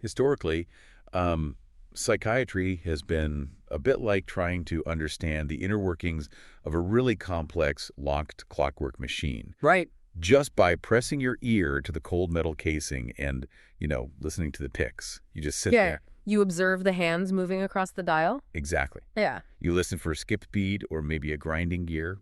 Historically, psychiatry has been a bit like trying to understand the inner workings of a really complex, locked clockwork machine. Right. Just by pressing your ear to the cold metal casing and, listening to the ticks. You just sit Yeah. there. You observe the hands moving across the dial? Exactly. Yeah. You listen for a skipped beat or maybe a grinding gear.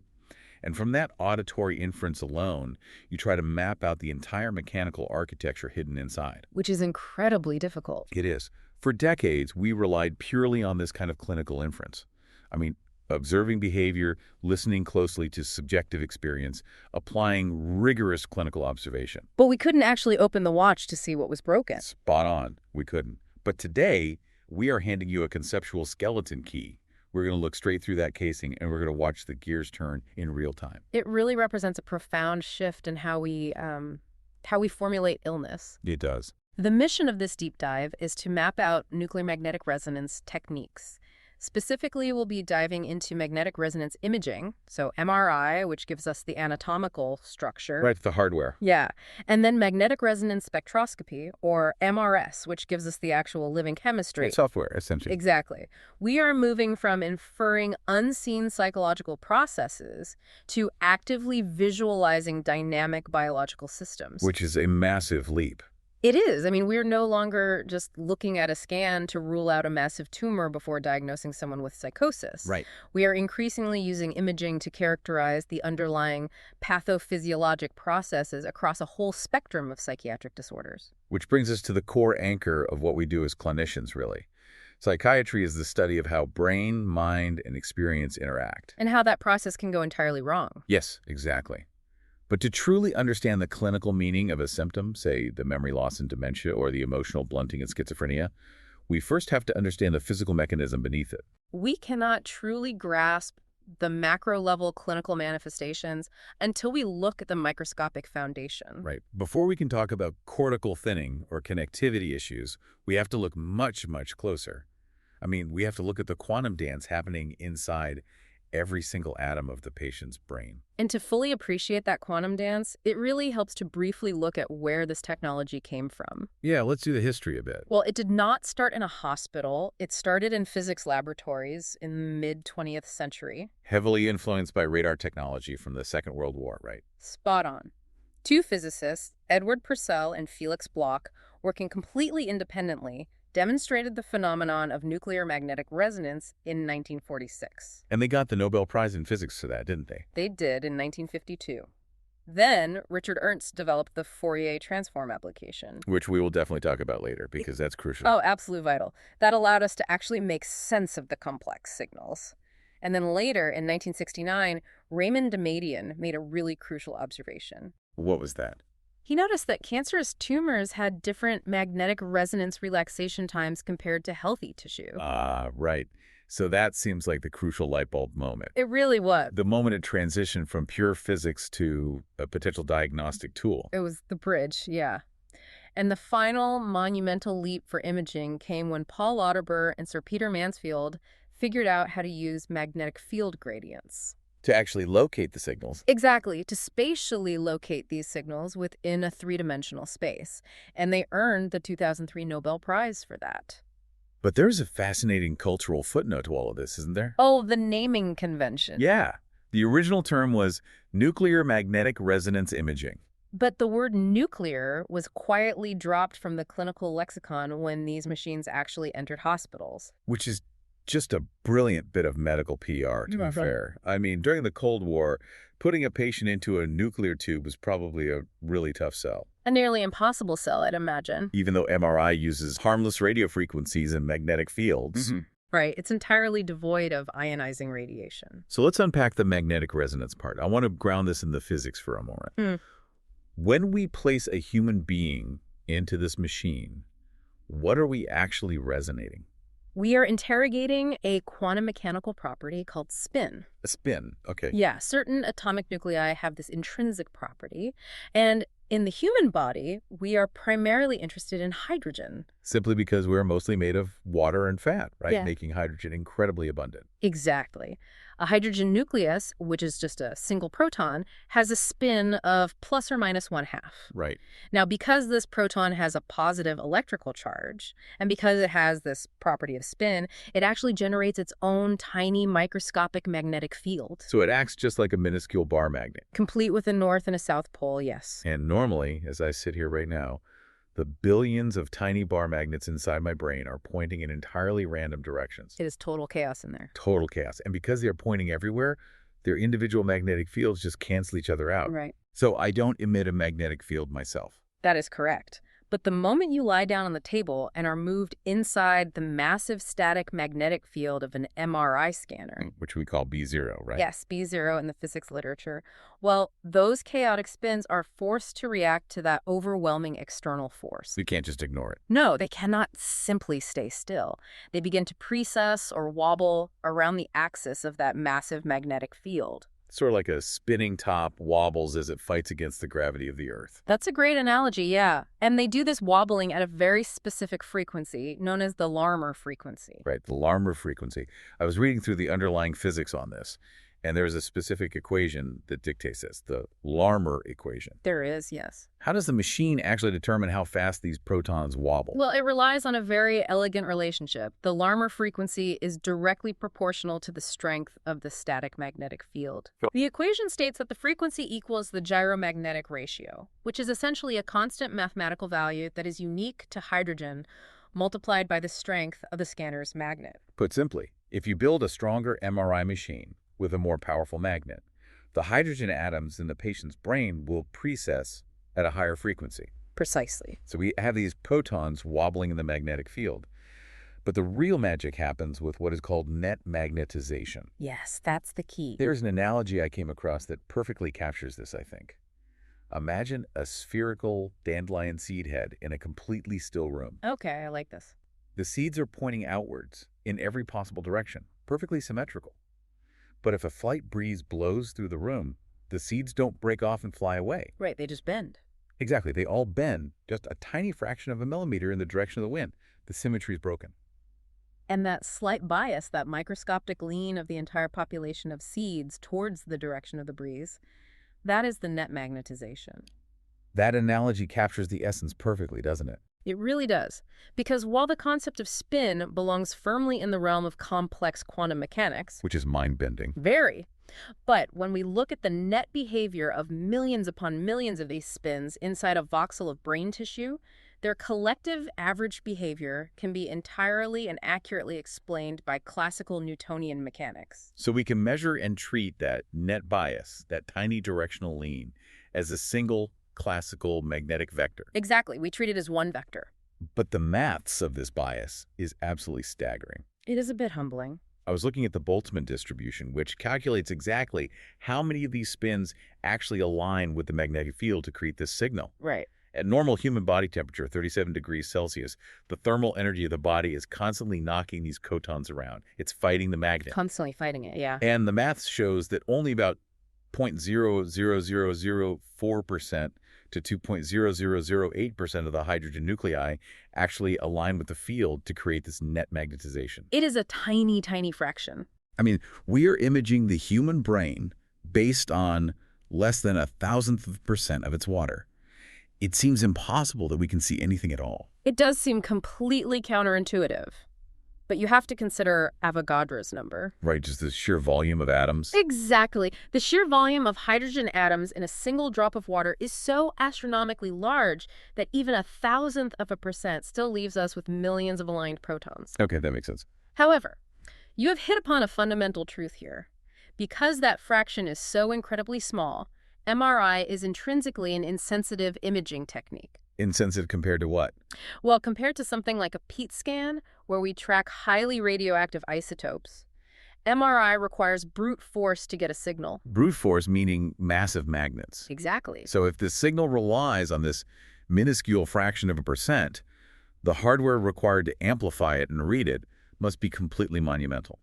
And from that auditory inference alone, you try to map out the entire mechanical architecture hidden inside. Which is incredibly difficult. It is. For decades, we relied purely on this kind of clinical inference. I mean, observing behavior, listening closely to subjective experience, applying rigorous clinical observation. But we couldn't actually open the watch to see what was broken. Spot on. We couldn't. But today, we are handing you a conceptual skeleton key. We're going to look straight through that casing, and we're going to watch the gears turn in real time. It really represents a profound shift in how we formulate illness. It does. The mission of this deep dive is to map out nuclear magnetic resonance techniques. Specifically, we'll be diving into magnetic resonance imaging, so MRI, which gives us the anatomical structure. Right, the hardware. Yeah. And then magnetic resonance spectroscopy, or MRS, which gives us the actual living chemistry. It's software, essentially. Exactly. We are moving from inferring unseen psychological processes to actively visualizing dynamic biological systems. Which is a massive leap. It is. I mean, we're no longer just looking at a scan to rule out a massive tumor before diagnosing someone with psychosis. Right. We are increasingly using imaging to characterize the underlying pathophysiologic processes across a whole spectrum of psychiatric disorders. Which brings us to the core anchor of what we do as clinicians, really. Psychiatry is the study of how brain, mind, and experience interact. And how that process can go entirely wrong. Yes, exactly. But to truly understand the clinical meaning of a symptom, say the memory loss in dementia or the emotional blunting in schizophrenia, we first have to understand the physical mechanism beneath it. We cannot truly grasp the macro-level clinical manifestations until we look at the microscopic foundation. Right. Before we can talk about cortical thinning or connectivity issues, we have to look much, much closer. I mean, we have to look at the quantum dance happening inside every single atom of the patient's brain. And to fully appreciate that quantum dance, it really helps to briefly look at where this technology came from. Yeah, let's do the history a bit. Well, it did not start in a hospital. It started in physics laboratories in the mid-20th century. Heavily influenced by radar technology from the Second World War, right? Spot on. Two physicists, Edward Purcell and Felix Bloch, working completely independently, demonstrated the phenomenon of nuclear magnetic resonance in 1946. And they got the Nobel Prize in Physics for that, didn't they? They did in 1952. Then, Richard Ernst developed the Fourier transform application. Which we will definitely talk about later, because that's crucial. Oh, absolutely vital. That allowed us to actually make sense of the complex signals. And then later, in 1969, Raymond Damadian made a really crucial observation. What was that? He noticed that cancerous tumors had different magnetic resonance relaxation times compared to healthy tissue. Right. So that seems like the crucial light bulb moment. It really was. The moment it transitioned from pure physics to a potential diagnostic tool. It was the bridge, yeah. And the final monumental leap for imaging came when Paul Lauterbur and Sir Peter Mansfield figured out how to use magnetic field gradients. To actually locate the signals. Exactly, to spatially locate these signals within a three-dimensional space. And they earned the 2003 Nobel Prize for that. But there's a fascinating cultural footnote to all of this, isn't there? Oh, the naming convention. Yeah. The original term was nuclear magnetic resonance imaging. But the word nuclear was quietly dropped from the clinical lexicon when these machines actually entered hospitals. Which is just a brilliant bit of medical PR, to be fair. I mean, during the Cold War, putting a patient into a nuclear tube was probably a really tough sell. A nearly impossible sell, I'd imagine. Even though MRI uses harmless radiofrequencies and magnetic fields. Right, it's entirely devoid of ionizing radiation. So let's unpack the magnetic resonance part. I want to ground this in the physics for a moment. When we place a human being into this machine, what are we actually resonating? We are interrogating a quantum mechanical property called spin. A spin, okay. Yeah, certain atomic nuclei have this intrinsic property. And in the human body, we are primarily interested in hydrogen. Simply because we're mostly made of water and fat, right? Yeah. Making hydrogen incredibly abundant. Exactly. A hydrogen nucleus, which is just a single proton, has a spin of plus or minus 1/2. Right. Now, because this proton has a positive electrical charge, and because it has this property of spin, it actually generates its own tiny microscopic magnetic field. So it acts just like a minuscule bar magnet. Complete with a north and a south pole, yes. And normally, as I sit here right now, the billions of tiny bar magnets inside my brain are pointing in entirely random directions. It is total chaos in there. Total chaos. And because they're pointing everywhere, their individual magnetic fields just cancel each other out. Right. So I don't emit a magnetic field myself. That is correct. But the moment you lie down on the table and are moved inside the massive static magnetic field of an MRI scanner, Which we call B0, right? yes, B0 in the physics literature, well, those chaotic spins are forced to react to that overwhelming external force. You can't just ignore it. No, they cannot simply stay still. They begin to precess or wobble around the axis of that massive magnetic field. Sort of like a spinning top wobbles as it fights against the gravity of the Earth. That's a great analogy, yeah. And they do this wobbling at a very specific frequency, known as the Larmor frequency. Right, the Larmor frequency. I was reading through the underlying physics on this, and there's a specific equation that dictates this, the Larmor equation. There is, yes. How does the machine actually determine how fast these protons wobble? Well, it relies on a very elegant relationship. The Larmor frequency is directly proportional to the strength of the static magnetic field. Sure. The equation states that the frequency equals the gyromagnetic ratio, which is essentially a constant mathematical value that is unique to hydrogen multiplied by the strength of the scanner's magnet. Put simply, if you build a stronger MRI machine with a more powerful magnet, the hydrogen atoms in the patient's brain will precess at a higher frequency. Precisely. So we have these protons wobbling in the magnetic field. But the real magic happens with what is called net magnetization. Yes, that's the key. There's an analogy I came across that perfectly captures this, I think. Imagine a spherical dandelion seed head in a completely still room. Okay, I like this. The seeds are pointing outwards in every possible direction, perfectly symmetrical. But if a slight breeze blows through the room, the seeds don't break off and fly away. Right, they just bend. Exactly, they all bend just a tiny fraction of a millimeter in the direction of the wind. The symmetry is broken. And that slight bias, that microscopic lean of the entire population of seeds towards the direction of the breeze, that is the net magnetization. That analogy captures the essence perfectly, doesn't it? It really does. Because while the concept of spin belongs firmly in the realm of complex quantum mechanics, Which is mind-bending. very, but when we look at the net behavior of millions upon millions of these spins inside a voxel of brain tissue, their collective average behavior can be entirely and accurately explained by classical Newtonian mechanics. So we can measure and treat that net bias, that tiny directional lean, as a single classical magnetic vector. Exactly. We treat it as one vector. But the maths of this bias is absolutely staggering. It is a bit humbling. I was looking at the Boltzmann distribution, which calculates exactly how many of these spins actually align with the magnetic field to create this signal. Right. At normal human body temperature, 37 degrees Celsius, the thermal energy of the body is constantly knocking these photons around. It's fighting the magnet. Constantly fighting it, yeah. And the math shows that only about 0.00004% to 2.0008% of the hydrogen nuclei actually align with the field to create this net magnetization. It is a tiny, tiny fraction. I mean, we are imaging the human brain based on less than 1,000th% of its water. It seems impossible that we can see anything at all. It does seem completely counterintuitive. But you have to consider Avogadro's number. Right, just the sheer volume of atoms. Exactly. The sheer volume of hydrogen atoms in a single drop of water is so astronomically large that even 1,000th% still leaves us with millions of aligned protons. Okay, that makes sense. However, you have hit upon a fundamental truth here. Because that fraction is so incredibly small, MRI is intrinsically an insensitive imaging technique. Insensitive compared to what? Well, compared to something like a PET scan, where we track highly radioactive isotopes, MRI requires brute force to get a signal. Brute force meaning massive magnets. Exactly. So if the signal relies on this minuscule fraction of a percent, the hardware required to amplify it and read it must be completely monumental.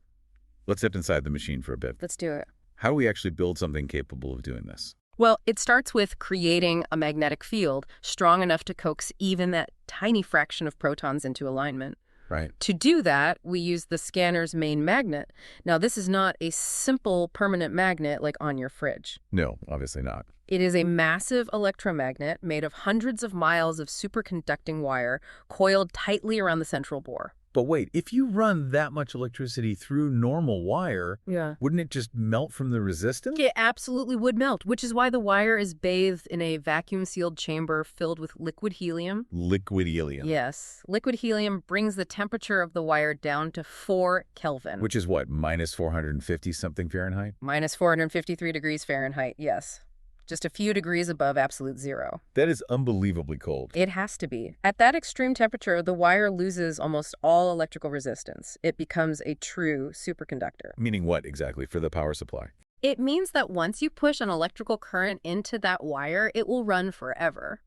Let's step inside the machine for a bit. Let's do it. How do we actually build something capable of doing this? Well, it starts with creating a magnetic field strong enough to coax even that tiny fraction of protons into alignment. Right. To do that, we use the scanner's main magnet. Now, this is not a simple permanent magnet like on your fridge. No, obviously not. It is a massive electromagnet made of hundreds of miles of superconducting wire coiled tightly around the central bore. But wait, if you run that much electricity through normal wire, Yeah. wouldn't it just melt from the resistance? It absolutely would melt, which is why the wire is bathed in a vacuum-sealed chamber filled with liquid helium. Liquid helium. Yes. Liquid helium brings the temperature of the wire down to 4 Kelvin. Which is what, minus 450 something Fahrenheit? Minus 453 degrees Fahrenheit, yes. Just a few degrees above absolute zero. That is unbelievably cold. It has to be. At that extreme temperature, the wire loses almost all electrical resistance. It becomes a true superconductor. Meaning what exactly for the power supply? It means that once you push an electrical current into that wire, it will run forever.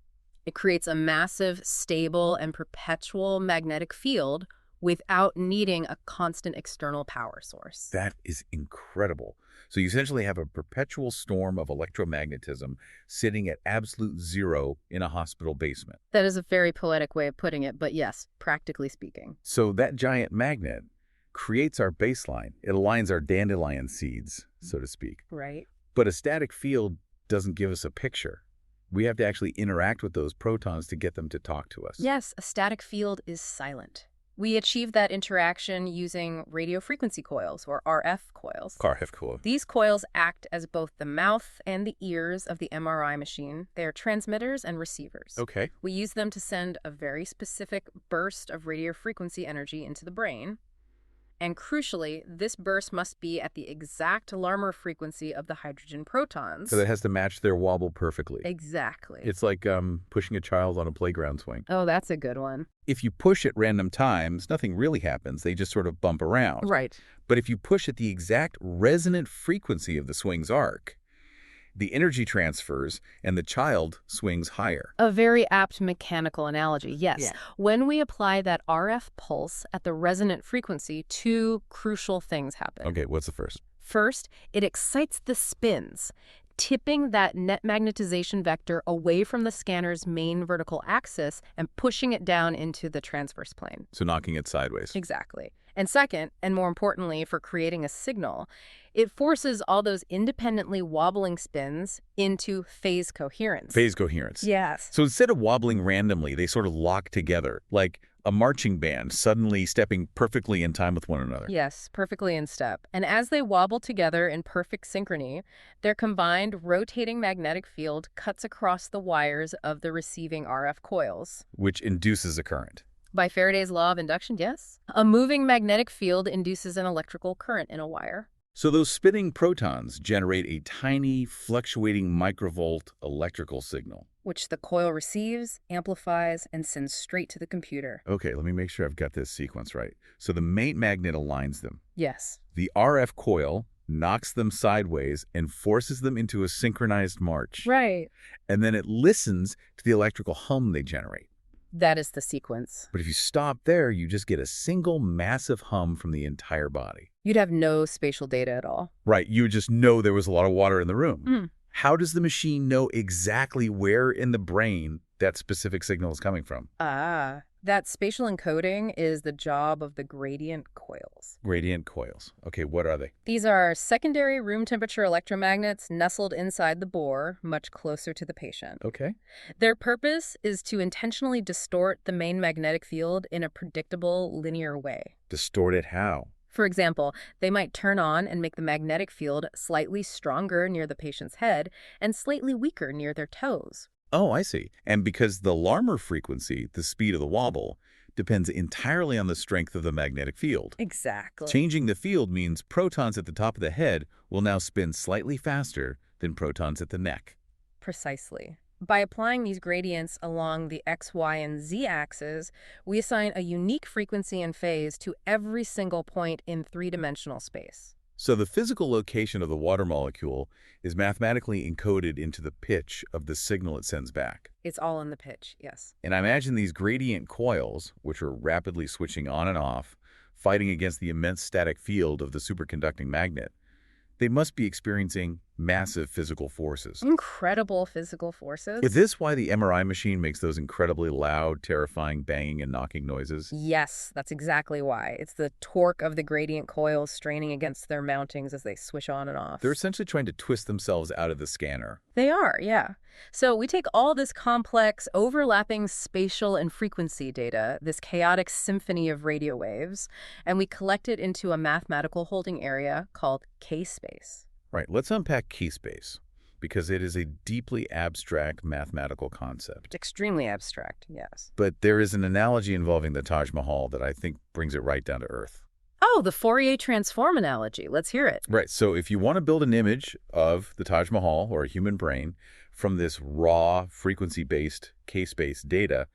It creates a massive, stable, and perpetual magnetic field without needing a constant external power source. That is incredible. So you essentially have a perpetual storm of electromagnetism sitting at absolute zero in a hospital basement. That is a very poetic way of putting it, but yes, practically speaking. So that giant magnet creates our baseline. It aligns our dandelion seeds, so to speak. Right. But a static field doesn't give us a picture. We have to actually interact with those protons to get them to talk to us. Yes, a static field is silent. We achieve that interaction using radiofrequency coils, or RF coils. RF coil. These coils act as both the mouth and the ears of the MRI machine. They are transmitters and receivers. Okay. We use them to send a very specific burst of radiofrequency energy into the brain. And crucially, this burst must be at the exact alarmer frequency of the hydrogen protons. So that has to match their wobble perfectly. Exactly. It's like pushing a child on a playground swing. Oh, that's a good one. If you push at random times, nothing really happens. They just sort of bump around. Right. But if you push at the exact resonant frequency of the swing's arc, the energy transfers and the child swings higher. A very apt mechanical analogy, yes. Yeah. When we apply that RF pulse at the resonant frequency, two crucial things happen. Okay, what's the first? First, it excites the spins, tipping that net magnetization vector away from the scanner's main vertical axis and pushing it down into the transverse plane. So knocking it sideways. Exactly. And second, and more importantly, for creating a signal, it forces all those independently wobbling spins into phase coherence. Phase coherence. Yes. So instead of wobbling randomly, they sort of lock together, like a marching band suddenly stepping perfectly in time with one another. Yes, perfectly in step. And as they wobble together in perfect synchrony, their combined rotating magnetic field cuts across the wires of the receiving RF coils. Which induces a current. By Faraday's law of induction, yes. A moving magnetic field induces an electrical current in a wire. So those spinning protons generate a tiny, fluctuating microvolt electrical signal. Which the coil receives, amplifies, and sends straight to the computer. Okay, let me make sure I've got this sequence right. So the main magnet aligns them. Yes. The RF coil knocks them sideways and forces them into a synchronized march. Right. And then it listens to the electrical hum they generate. That is the sequence. But if you stop there, you just get a single massive hum from the entire body. You'd have no spatial data at all. Right, you just know there was a lot of water in the room. Mm. How does the machine know exactly where in the brain that specific signal is coming from? That spatial encoding is the job of the gradient coils. Gradient coils. Okay, what are they? These are secondary room temperature electromagnets nestled inside the bore, much closer to the patient. Okay. Their purpose is to intentionally distort the main magnetic field in a predictable, linear way. Distort it how? For example, they might turn on and make the magnetic field slightly stronger near the patient's head and slightly weaker near their toes. Oh, I see. And because the alarmer frequency, the speed of the wobble, depends entirely on the strength of the magnetic field. Exactly. Changing the field means protons at the top of the head will now spin slightly faster than protons at the neck. Precisely. By applying these gradients along the X, Y, and Z axes, we assign a unique frequency and phase to every single point in three-dimensional space. So the physical location of the water molecule is mathematically encoded into the pitch of the signal it sends back. It's all in the pitch, yes. And I imagine these gradient coils, which are rapidly switching on and off, fighting against the immense static field of the superconducting magnet, they must be experiencing massive physical forces. Incredible physical forces. Is this why the MRI machine makes those incredibly loud, terrifying banging and knocking noises? Yes, that's exactly why. It's the torque of the gradient coils straining against their mountings as they swish on and off. They're essentially trying to twist themselves out of the scanner. They are, yeah. So we take all this complex, overlapping spatial and frequency data, this chaotic symphony of radio waves, and we collect it into a mathematical holding area called K-space. Right, let's unpack K-space, because it is a deeply abstract mathematical concept. Extremely abstract, yes. But there is an analogy involving the Taj Mahal that I think brings it right down to earth. Oh, the Fourier transform analogy. Let's hear it. Right, so if you want to build an image of the Taj Mahal or a human brain from this raw, frequency-based K-space data,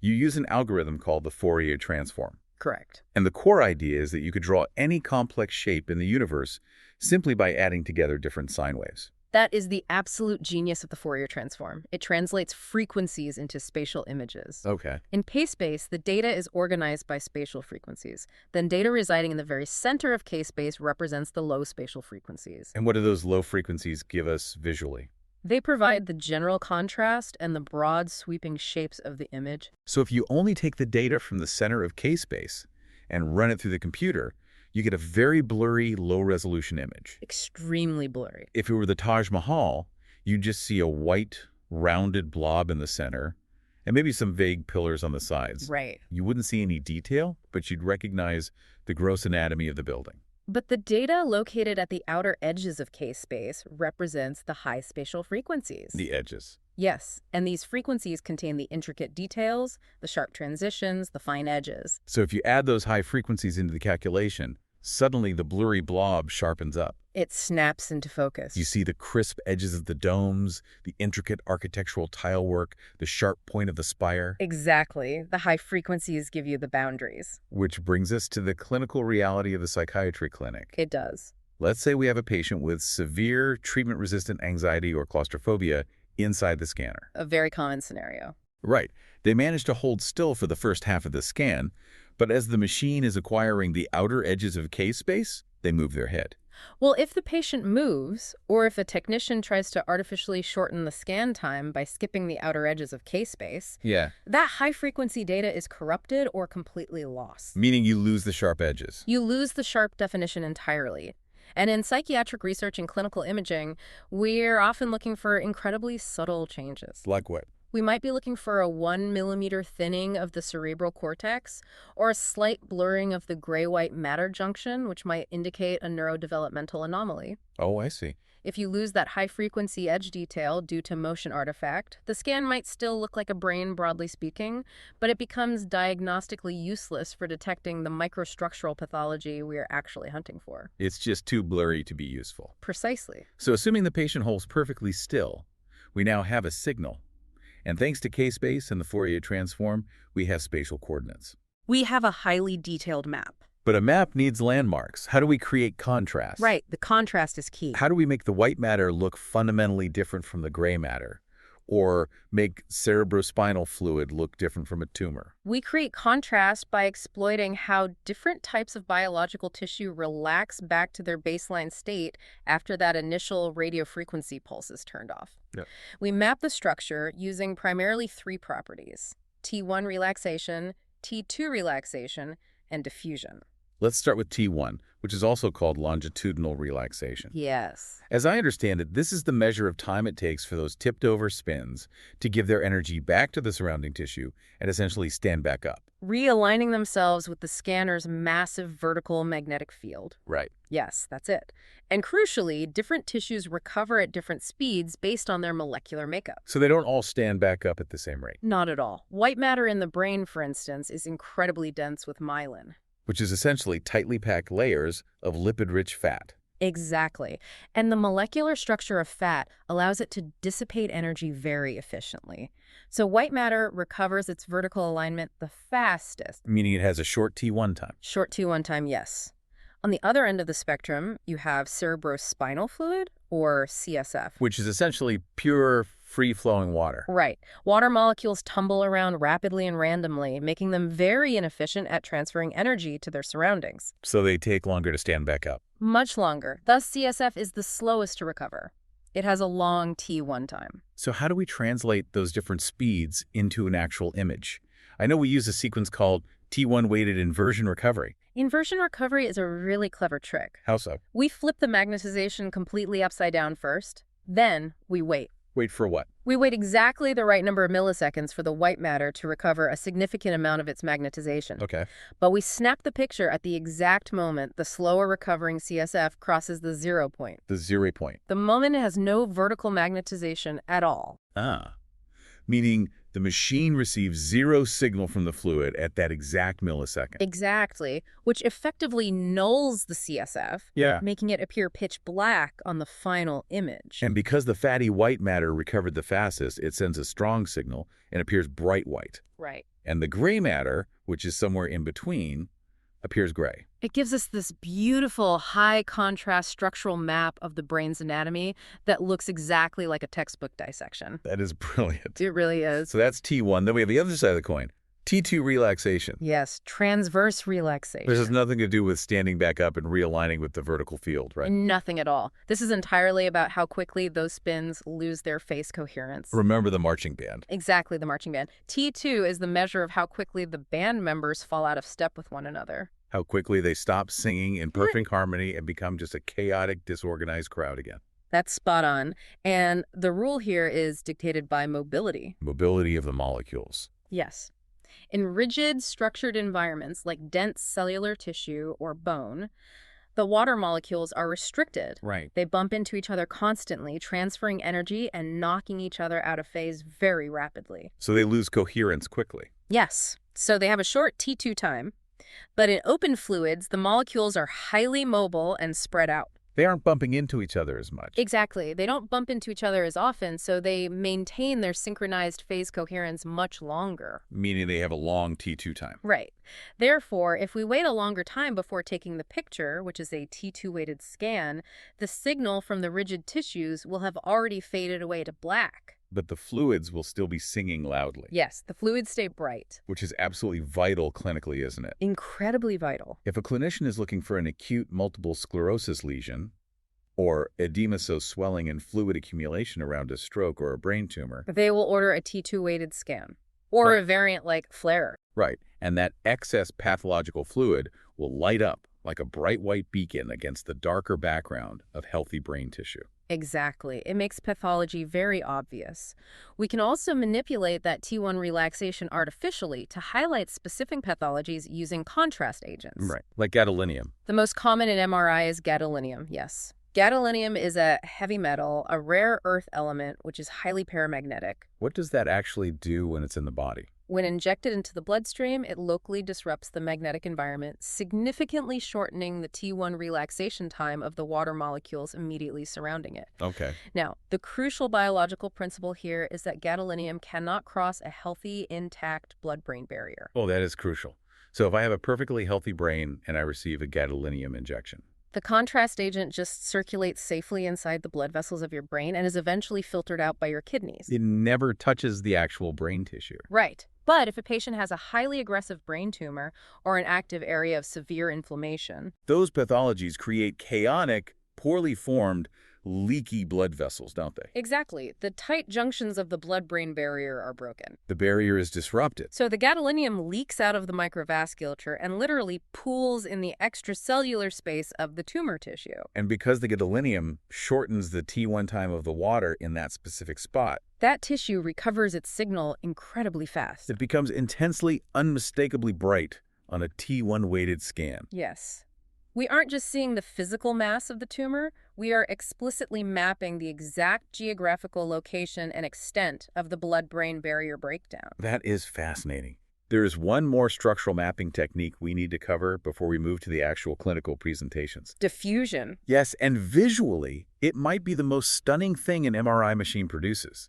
you use an algorithm called the Fourier transform. Correct. And the core idea is that you could draw any complex shape in the universe simply by adding together different sine waves. That is the absolute genius of the Fourier transform. It translates frequencies into spatial images. Okay. In K-space, the data is organized by spatial frequencies. Then data residing in the very center of K-space represents the low spatial frequencies. And what do those low frequencies give us visually? They provide the general contrast and the broad sweeping shapes of the image. So if you only take the data from the center of K-space and run it through the computer, you get a very blurry, low-resolution image. Extremely blurry. If it were the Taj Mahal, you'd just see a white, rounded blob in the center and maybe some vague pillars on the sides. Right. You wouldn't see any detail, but you'd recognize the gross anatomy of the building. But the data located at the outer edges of K-space represents the high spatial frequencies. The edges. Yes, and these frequencies contain the intricate details, the sharp transitions, the fine edges. So if you add those high frequencies into the calculation, suddenly the blurry blob sharpens up. It snaps into focus. You see the crisp edges of the domes, the intricate architectural tile work, the sharp point of the spire. Exactly. The high frequencies give you the boundaries. Which brings us to the clinical reality of the psychiatry clinic. It does. Let's say we have a patient with severe treatment-resistant anxiety or claustrophobia inside the scanner. A very common scenario. Right. They manage to hold still for the first half of the scan, but as the machine is acquiring the outer edges of K-space, they move their head. Well, if the patient moves, or if a technician tries to artificially shorten the scan time by skipping the outer edges of K-space, that high-frequency data is corrupted or completely lost. Meaning you lose the sharp edges. You lose the sharp definition entirely. And in psychiatric research and clinical imaging, we're often looking for incredibly subtle changes. Like what? We might be looking for a 1 millimeter thinning of the cerebral cortex, or a slight blurring of the gray-white matter junction, which might indicate a neurodevelopmental anomaly. Oh, I see. If you lose that high-frequency edge detail due to motion artifact, the scan might still look like a brain, broadly speaking, but it becomes diagnostically useless for detecting the microstructural pathology we are actually hunting for. It's just too blurry to be useful. Precisely. So assuming the patient holds perfectly still, we now have a signal. And thanks to K-space and the Fourier transform, we have spatial coordinates. We have a highly detailed map. But a map needs landmarks. How do we create contrast? Right, the contrast is key. How do we make the white matter look fundamentally different from the gray matter? Or make cerebrospinal fluid look different from a tumor? We create contrast by exploiting how different types of biological tissue relax back to their baseline state after that initial radiofrequency pulse is turned off. Yep. We map the structure using primarily 3 properties: T1 relaxation, T2 relaxation, and diffusion. Let's start with T1, which is also called longitudinal relaxation. Yes. As I understand it, this is the measure of time it takes for those tipped-over spins to give their energy back to the surrounding tissue and essentially stand back up. Realigning themselves with the scanner's massive vertical magnetic field. Right. Yes, that's it. And crucially, different tissues recover at different speeds based on their molecular makeup. So they don't all stand back up at the same rate. Not at all. White matter in the brain, for instance, is incredibly dense with myelin. Which is essentially tightly packed layers of lipid-rich fat. Exactly. And the molecular structure of fat allows it to dissipate energy very efficiently. So white matter recovers its vertical alignment the fastest. Meaning it has a short T1 time. Short T1 time, yes. On the other end of the spectrum, you have cerebrospinal fluid, or CSF. Which is essentially pure, free-flowing water. Right. Water molecules tumble around rapidly and randomly, making them very inefficient at transferring energy to their surroundings. So they take longer to stand back up. Much longer. Thus, CSF is the slowest to recover. It has a long T1 time. So how do we translate those different speeds into an actual image? I know we use a sequence called T1-weighted inversion recovery. Inversion recovery is a really clever trick. How so? We flip the magnetization completely upside down first, then we wait. Wait for what? We wait exactly the right number of milliseconds for the white matter to recover a significant amount of its magnetization. Okay. But we snap the picture at the exact moment the slower recovering CSF crosses the 0 point. The 0 point. The moment it has no vertical magnetization at all. Ah. Meaning the machine receives 0 signal from the fluid at that exact millisecond. Exactly, which effectively nulls the CSF, making it appear pitch black on the final image. And because the fatty white matter recovered the fastest, it sends a strong signal and appears bright white. Right. And the gray matter, which is somewhere in between, appears gray. It gives us this beautiful high-contrast structural map of the brain's anatomy that looks exactly like a textbook dissection. That is brilliant. It really is. So that's T1. Then we have the other side of the coin, T2 relaxation. Yes, transverse relaxation. This has nothing to do with standing back up and realigning with the vertical field, right? Nothing at all. This is entirely about how quickly those spins lose their phase coherence. Remember the marching band. Exactly, the marching band. T2 is the measure of how quickly the band members fall out of step with one another. How quickly they stop singing in perfect harmony and become just a chaotic, disorganized crowd again. That's spot on. And the rule here is dictated by mobility. Mobility of the molecules. Yes. In rigid, structured environments like dense cellular tissue or bone, the water molecules are restricted. Right. They bump into each other constantly, transferring energy and knocking each other out of phase very rapidly. So they lose coherence quickly. Yes. So they have a short T2 time. But in open fluids, the molecules are highly mobile and spread out. They aren't bumping into each other as much. Exactly. They don't bump into each other as often, so they maintain their synchronized phase coherence much longer. Meaning they have a long T2 time. Right. Therefore, if we wait a longer time before taking the picture, which is a T2-weighted scan, the signal from the rigid tissues will have already faded away to black. But the fluids will still be singing loudly. Yes, the fluids stay bright. Which is absolutely vital clinically, isn't it? Incredibly vital. If a clinician is looking for an acute multiple sclerosis lesion, or edema so swelling and fluid accumulation around a stroke or a brain tumor, they will order a T2-weighted scan, or a variant like FLAIR. Right, and that excess pathological fluid will light up like a bright white beacon against the darker background of healthy brain tissue. Exactly. It makes pathology very obvious. We can also manipulate that T1 relaxation artificially to highlight specific pathologies using contrast agents. Right, like gadolinium. The most common in MRI is gadolinium, yes. Gadolinium is a heavy metal, a rare earth element, which is highly paramagnetic. What does that actually do when it's in the body? When injected into the bloodstream, it locally disrupts the magnetic environment, significantly shortening the T1 relaxation time of the water molecules immediately surrounding it. Okay. Now, the crucial biological principle here is that gadolinium cannot cross a healthy, intact blood-brain barrier. Oh, that is crucial. So if I have a perfectly healthy brain and I receive a gadolinium injection, the contrast agent just circulates safely inside the blood vessels of your brain and is eventually filtered out by your kidneys. it never touches the actual brain tissue. Right. But if a patient has a highly aggressive brain tumor or an active area of severe inflammation, Those pathologies create chaotic, poorly formed, leaky blood vessels, don't they? exactly, the tight junctions of the blood-brain barrier are broken. The barrier is disrupted. So the gadolinium leaks out of the microvasculature and literally pools in the extracellular space of the tumor tissue. And because the gadolinium shortens the T1 time of the water in that specific spot, That tissue recovers its signal incredibly fast. it becomes intensely, unmistakably bright on a T1-weighted scan. Yes. We aren't just seeing the physical mass of the tumor, we are explicitly mapping the exact geographical location and extent of the blood-brain barrier breakdown. That is fascinating. There is one more structural mapping technique we need to cover before we move to the actual clinical presentations. Diffusion. Yes, and visually, it might be the most stunning thing an MRI machine produces.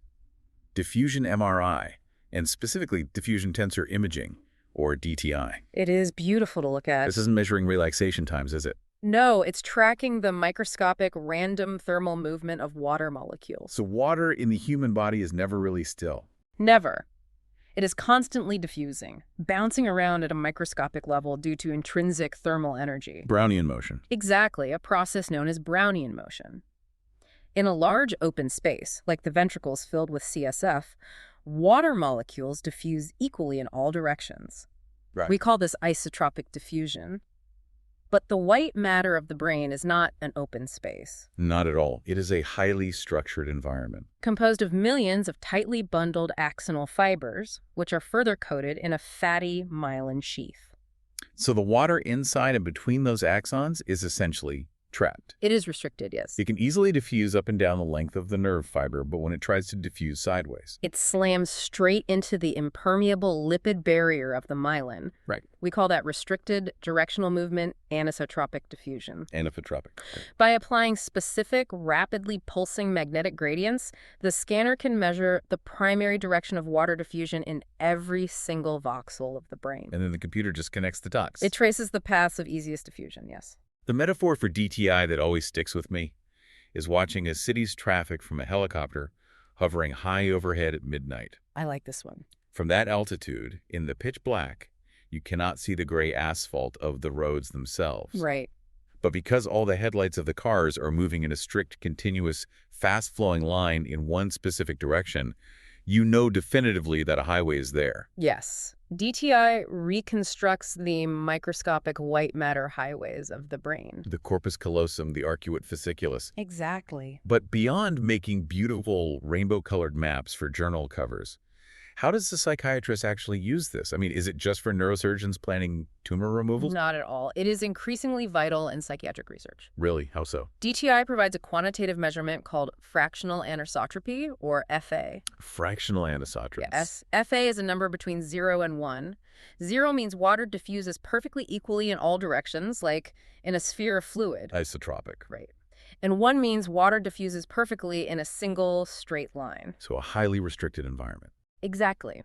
Diffusion MRI, and specifically diffusion tensor imaging, or DTI. It is beautiful to look at. This isn't measuring relaxation times, is it? No, it's tracking the microscopic random thermal movement of water molecules. So water in the human body is never really still. Never. It is constantly diffusing, bouncing around at a microscopic level due to intrinsic thermal energy. Brownian motion. Exactly, a process known as Brownian motion. In a large open space, like the ventricles filled with CSF, water molecules diffuse equally in all directions. Right. We call this isotropic diffusion. But the white matter of the brain is not an open space. Not at all. It is a highly structured environment. Composed of millions of tightly bundled axonal fibers, which are further coated in a fatty myelin sheath. So the water inside and between those axons is essentially trapped. It is restricted, yes. It can easily diffuse up and down the length of the nerve fiber, but when it tries to diffuse sideways. It slams straight into the impermeable lipid barrier of the myelin. Right. We call that restricted directional movement anisotropic diffusion. Anisotropic. By applying specific, rapidly pulsing magnetic gradients, the scanner can measure the primary direction of water diffusion in every single voxel of the brain. And then the computer just connects the dots. It traces the paths of easiest diffusion, yes. The metaphor for DTI that always sticks with me is watching a city's traffic from a helicopter hovering high overhead at midnight. I like this one. From that altitude, in the pitch black, you cannot see the gray asphalt of the roads themselves. Right. But because all the headlights of the cars are moving in a strict, continuous, fast-flowing line in one specific direction, you know definitively that a highway is there. Yes. DTI reconstructs the microscopic white matter highways of the brain. The corpus callosum, the arcuate fasciculus. Exactly. But beyond making beautiful rainbow-colored maps for journal covers, how does the psychiatrist actually use this? I mean, is it just for neurosurgeons planning tumor removals? Not at all. It is increasingly vital in psychiatric research. Really? How so? DTI provides a quantitative measurement called fractional anisotropy, or FA. Fractional anisotropy. Yes. FA is a number between 0 and 1. 0 means water diffuses perfectly equally in all directions, like in a sphere of fluid. Isotropic. Right. And 1 means water diffuses perfectly in a single straight line. So a highly restricted environment. Exactly.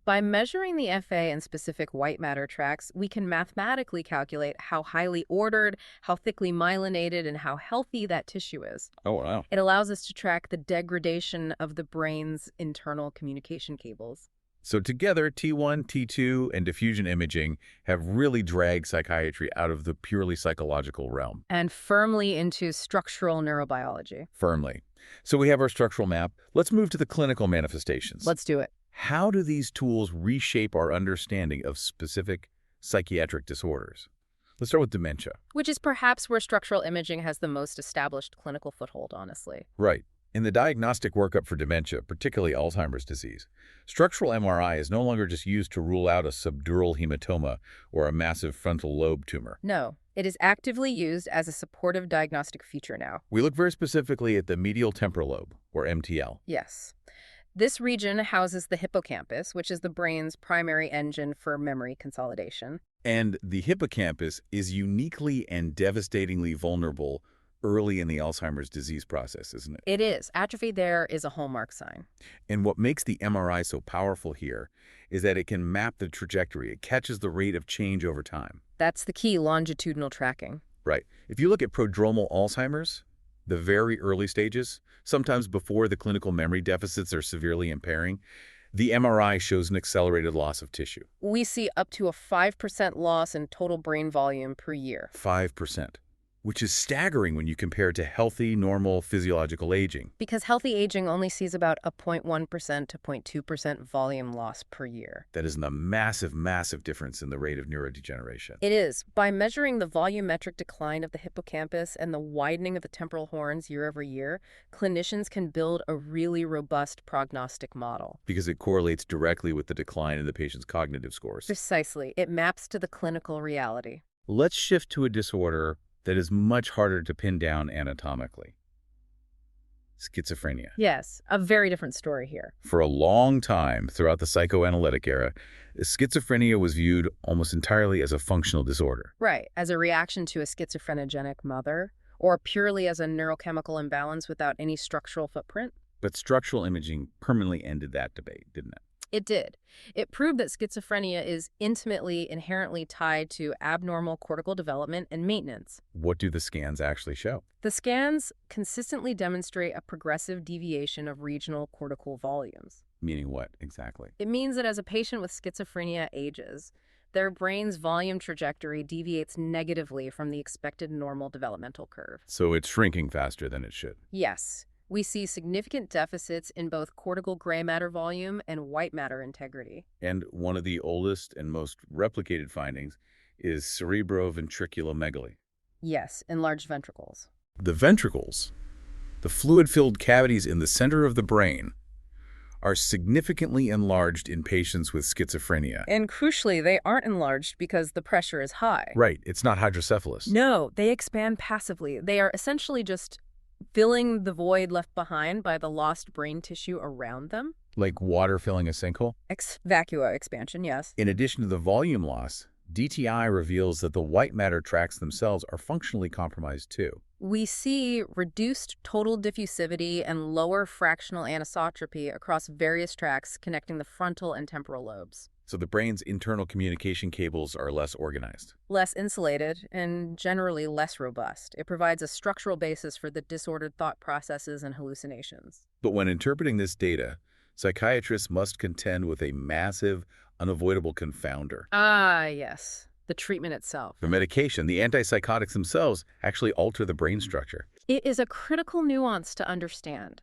By measuring the FA in specific white matter tracts, we can mathematically calculate how highly ordered, how thickly myelinated, and how healthy that tissue is. Oh, wow. It allows us to track the degradation of the brain's internal communication cables. So together, T1, T2, and diffusion imaging have really dragged psychiatry out of the purely psychological realm. And firmly into structural neurobiology. Firmly. So we have our structural map. Let's move to the clinical manifestations. Let's do it. How do these tools reshape our understanding of specific psychiatric disorders? Let's start with dementia. Which is perhaps where structural imaging has the most established clinical foothold, honestly. Right. In the diagnostic workup for dementia, particularly Alzheimer's disease, structural MRI is no longer just used to rule out a subdural hematoma or a massive frontal lobe tumor. No, it is actively used as a supportive diagnostic feature now. We look very specifically at the medial temporal lobe, or MTL. Yes. This region houses the hippocampus, which is the brain's primary engine for memory consolidation. And the hippocampus is uniquely and devastatingly vulnerable early in the Alzheimer's disease process, isn't it? It is. Atrophy there is a hallmark sign. And what makes the MRI so powerful here is that it can map the trajectory. It catches the rate of change over time. That's the key, longitudinal tracking. Right. If you look at prodromal Alzheimer's, the very early stages, sometimes before the clinical memory deficits are severely impairing, the MRI shows an accelerated loss of tissue. We see up to a 5% loss in total brain volume per year. 5%. Which is staggering when you compare it to healthy, normal physiological aging. Because healthy aging only sees about a 0.1% to 0.2% volume loss per year. That is a massive, massive difference in the rate of neurodegeneration. It is. By measuring the volumetric decline of the hippocampus and the widening of the temporal horns year over year, clinicians can build a really robust prognostic model. Because it correlates directly with the decline in the patient's cognitive scores. Precisely. It maps to the clinical reality. Let's shift to a disorder that is much harder to pin down anatomically. Schizophrenia. Yes, a very different story here. For a long time throughout the psychoanalytic era, schizophrenia was viewed almost entirely as a functional disorder. Right, as a reaction to a schizophrenogenic mother, or purely as a neurochemical imbalance without any structural footprint. But structural imaging permanently ended that debate, didn't it? It did. It proved that schizophrenia is intimately, inherently tied to abnormal cortical development and maintenance. What do the scans actually show? The scans consistently demonstrate a progressive deviation of regional cortical volumes. Meaning what, exactly? It means that as a patient with schizophrenia ages, their brain's volume trajectory deviates negatively from the expected normal developmental curve. So it's shrinking faster than it should. Yes, we see significant deficits in both cortical gray matter volume and white matter integrity. And one of the oldest and most replicated findings is cerebroventriculomegaly. Yes, enlarged ventricles. The ventricles, the fluid-filled cavities in the center of the brain, are significantly enlarged in patients with schizophrenia. And crucially, they aren't enlarged because the pressure is high. Right, it's not hydrocephalus. No, they expand passively. They are essentially just filling the void left behind by the lost brain tissue around them. Like water filling a sinkhole? Vacua expansion, yes. In addition to the volume loss, DTI reveals that the white matter tracts themselves are functionally compromised too. We see reduced total diffusivity and lower fractional anisotropy across various tracts connecting the frontal and temporal lobes. So the brain's internal communication cables are less organized. Less insulated and generally less robust. It provides a structural basis for the disordered thought processes and hallucinations. But when interpreting this data, psychiatrists must contend with a massive, unavoidable confounder. Ah, yes. The treatment itself. The medication, the antipsychotics themselves, actually alter the brain structure. It is a critical nuance to understand.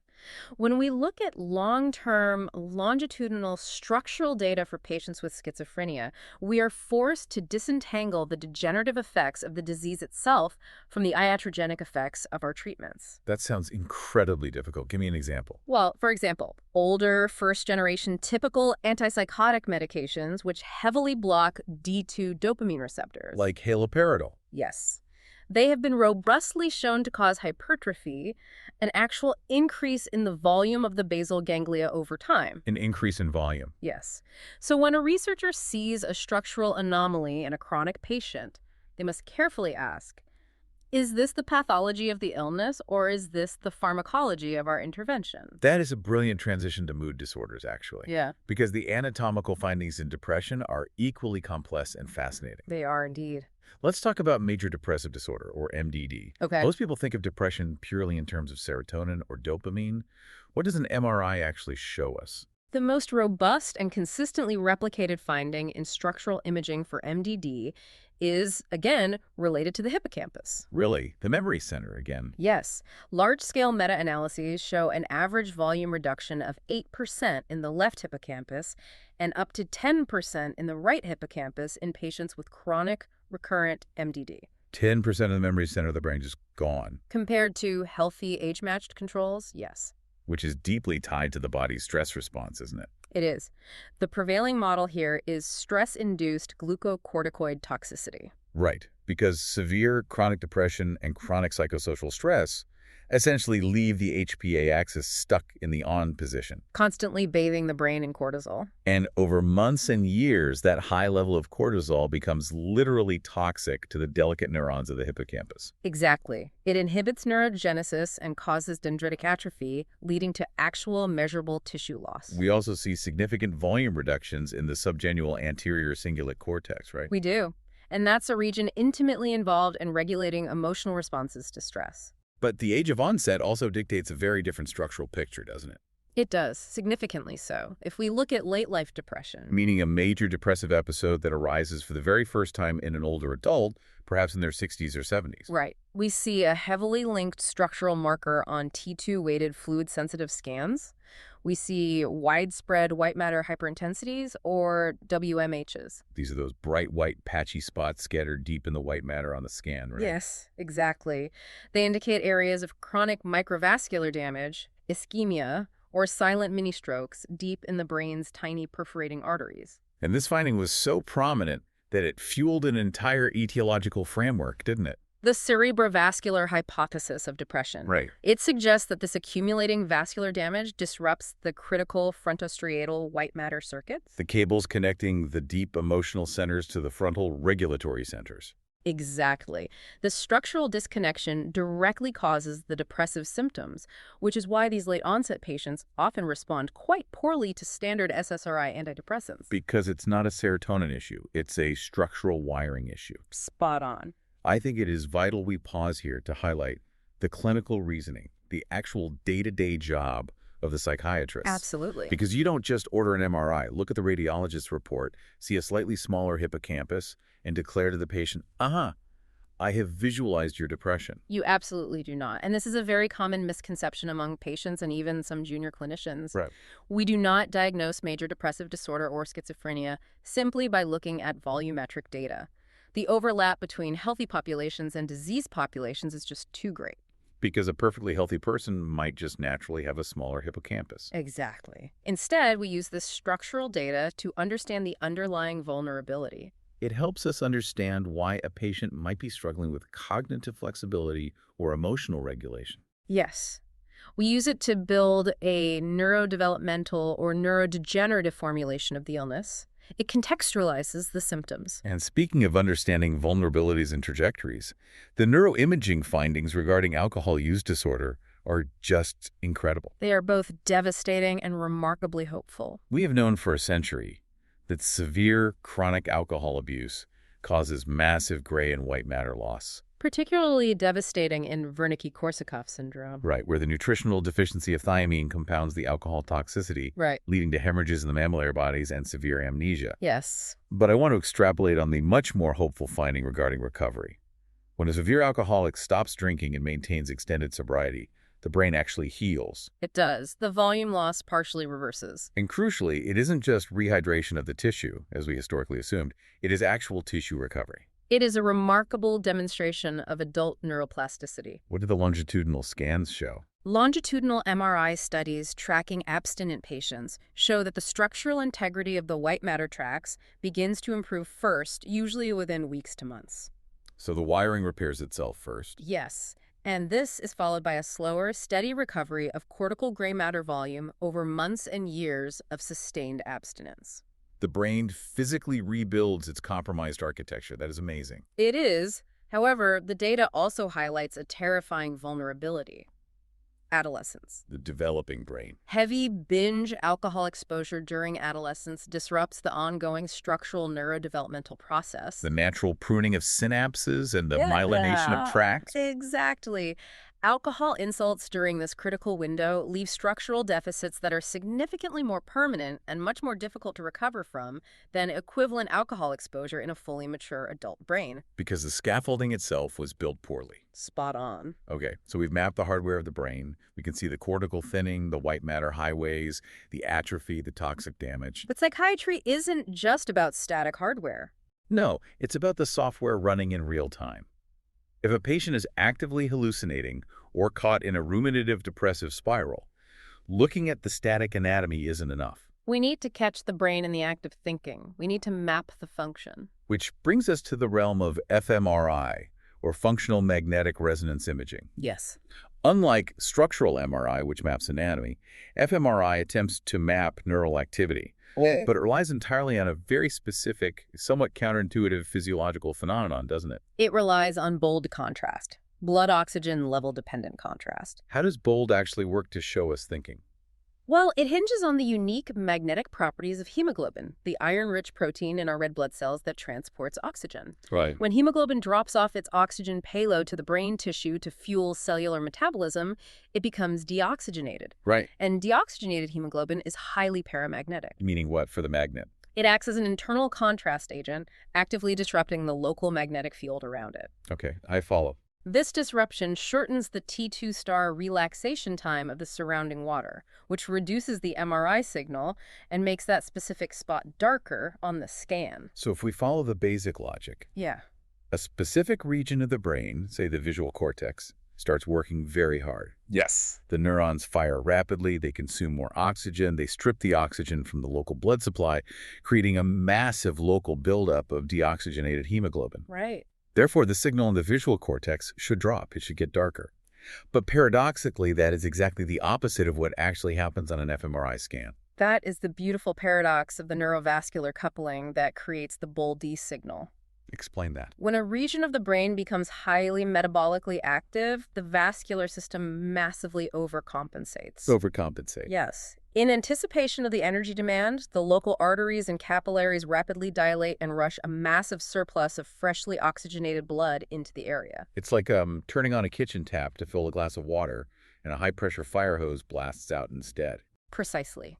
When we look at long-term, longitudinal structural data for patients with schizophrenia, we are forced to disentangle the degenerative effects of the disease itself from the iatrogenic effects of our treatments. That sounds incredibly difficult. Give me an example. Well, for example, older, first-generation typical antipsychotic medications which heavily block D2 dopamine receptors. Like haloperidol. Yes. They have been robustly shown to cause hypertrophy, an actual increase in the volume of the basal ganglia over time. An increase in volume. Yes. So when a researcher sees a structural anomaly in a chronic patient, they must carefully ask, is this the pathology of the illness, or is this the pharmacology of our intervention? That is a brilliant transition to mood disorders, actually. Yeah. Because the anatomical findings in depression are equally complex and fascinating. They are indeed. Let's talk about major depressive disorder, or MDD. Okay. Most people think of depression purely in terms of serotonin or dopamine. What does an MRI actually show us? The most robust and consistently replicated finding in structural imaging for MDD is, again, related to the hippocampus. Really? The memory center again? Yes. Large-scale meta-analyses show an average volume reduction of 8% in the left hippocampus and up to 10% in the right hippocampus in patients with chronic, recurrent MDD. 10% of the memory center of the brain just gone. Compared to healthy age-matched controls, yes. Which is deeply tied to the body's stress response, isn't it? It is. The prevailing model here is stress-induced glucocorticoid toxicity. Right, because severe chronic depression and chronic psychosocial stress essentially leave the HPA axis stuck in the on position. Constantly bathing the brain in cortisol. And over months and years, that high level of cortisol becomes literally toxic to the delicate neurons of the hippocampus. Exactly. It inhibits neurogenesis and causes dendritic atrophy, leading to actual measurable tissue loss. We also see significant volume reductions in the subgenual anterior cingulate cortex, right? We do. And that's a region intimately involved in regulating emotional responses to stress. But the age of onset also dictates a very different structural picture, doesn't it? It does, significantly so. If we look at late-life depression, Meaning a major depressive episode that arises for the very first time in an older adult, perhaps in their 60s or 70s. right, we see a heavily linked structural marker on T2-weighted fluid-sensitive scans. We see widespread white matter hyperintensities, or WMHs. These are those bright white patchy spots scattered deep in the white matter on the scan, right? Yes, exactly. They indicate areas of chronic microvascular damage, ischemia, or silent mini-strokes deep in the brain's tiny perforating arteries. And this finding was so prominent that it fueled an entire etiological framework, didn't it? The cerebrovascular hypothesis of depression. Right. It suggests that this accumulating vascular damage disrupts the critical frontostriatal white matter circuits. The cables connecting the deep emotional centers to the frontal regulatory centers. Exactly. The structural disconnection directly causes the depressive symptoms, which is why these late-onset patients often respond quite poorly to standard SSRI antidepressants. Because it's not a serotonin issue. It's a structural wiring issue. Spot on. I think it is vital we pause here to highlight the clinical reasoning, the actual day-to-day job of the psychiatrist. Absolutely. Because you don't just order an MRI, look at the radiologist's report, see a slightly smaller hippocampus, and declare to the patient, I have visualized your depression. You absolutely do not. And this is a very common misconception among patients and even some junior clinicians. Right. We do not diagnose major depressive disorder or schizophrenia simply by looking at volumetric data. The overlap between healthy populations and disease populations is just too great. Because a perfectly healthy person might just naturally have a smaller hippocampus. Exactly. Instead, we use this structural data to understand the underlying vulnerability. It helps us understand why a patient might be struggling with cognitive flexibility or emotional regulation. Yes. We use it to build a neurodevelopmental or neurodegenerative formulation of the illness. It contextualizes the symptoms. And speaking of understanding vulnerabilities and trajectories, the neuroimaging findings regarding alcohol use disorder are just incredible. They are both devastating and remarkably hopeful. We have known for a century that severe chronic alcohol abuse causes massive gray and white matter loss. Particularly devastating in Wernicke-Korsakoff syndrome. Right, where the nutritional deficiency of thiamine compounds the alcohol toxicity, Right. leading to hemorrhages in the mammillary bodies and severe amnesia. Yes. But I want to extrapolate on the much more hopeful finding regarding recovery. When a severe alcoholic stops drinking and maintains extended sobriety, the brain actually heals. It does. The volume loss partially reverses. And crucially, it isn't just rehydration of the tissue, as we historically assumed, it is actual tissue recovery. It is a remarkable demonstration of adult neuroplasticity. What do the longitudinal scans show? Longitudinal MRI studies tracking abstinent patients show that the structural integrity of the white matter tracts begins to improve first, usually within weeks to months. So the wiring repairs itself first. Yes, and this is followed by a slower, steady recovery of cortical gray matter volume over months and years of sustained abstinence. The brain physically rebuilds its compromised architecture. That is amazing. It is. However, the data also highlights a terrifying vulnerability. Adolescence. The developing brain. Heavy binge alcohol exposure during adolescence disrupts the ongoing structural neurodevelopmental process. The natural pruning of synapses and the myelination of tracts. Exactly. Alcohol insults during this critical window leave structural deficits that are significantly more permanent and much more difficult to recover from than equivalent alcohol exposure in a fully mature adult brain. Because the scaffolding itself was built poorly. Spot on. Okay, so we've mapped the hardware of the brain. We can see the cortical thinning, the white matter highways, the atrophy, the toxic damage. But psychiatry isn't just about static hardware. No, it's about the software running in real time. If a patient is actively hallucinating or caught in a ruminative depressive spiral, looking at the static anatomy isn't enough. We need to catch the brain in the act of thinking. We need to map the function. Which brings us to the realm of fMRI, or functional magnetic resonance imaging. Yes. Unlike structural MRI, which maps anatomy, fMRI attempts to map neural activity, but it relies entirely on a very specific, somewhat counterintuitive physiological phenomenon, doesn't it? It relies on bold contrast, blood oxygen level dependent contrast. How does bold actually work to show us thinking? Well, it hinges on the unique magnetic properties of hemoglobin, the iron-rich protein in our red blood cells that transports oxygen. Right. When hemoglobin drops off its oxygen payload to the brain tissue to fuel cellular metabolism, it becomes deoxygenated. Right. And deoxygenated hemoglobin is highly paramagnetic. Meaning what for the magnet? It acts as an internal contrast agent, actively disrupting the local magnetic field around it. Okay, I follow. This disruption shortens the T2 star relaxation time of the surrounding water, which reduces the MRI signal and makes that specific spot darker on the scan. So if we follow the basic logic, Yeah. a specific region of the brain, say the visual cortex, starts working very hard. Yes. The neurons fire rapidly, they consume more oxygen, they strip the oxygen from the local blood supply, creating a massive local buildup of deoxygenated hemoglobin. Right. Therefore, the signal in the visual cortex should drop. It should get darker. But paradoxically, that is exactly the opposite of what actually happens on an fMRI scan. That is the beautiful paradox of the neurovascular coupling that creates the bold D signal. Explain that. When a region of the brain becomes highly metabolically active, the vascular system massively overcompensates. Overcompensate. Yes. In anticipation of the energy demand, the local arteries and capillaries rapidly dilate and rush a massive surplus of freshly oxygenated blood into the area. It's like turning on a kitchen tap to fill a glass of water, and a high-pressure fire hose blasts out instead. Precisely.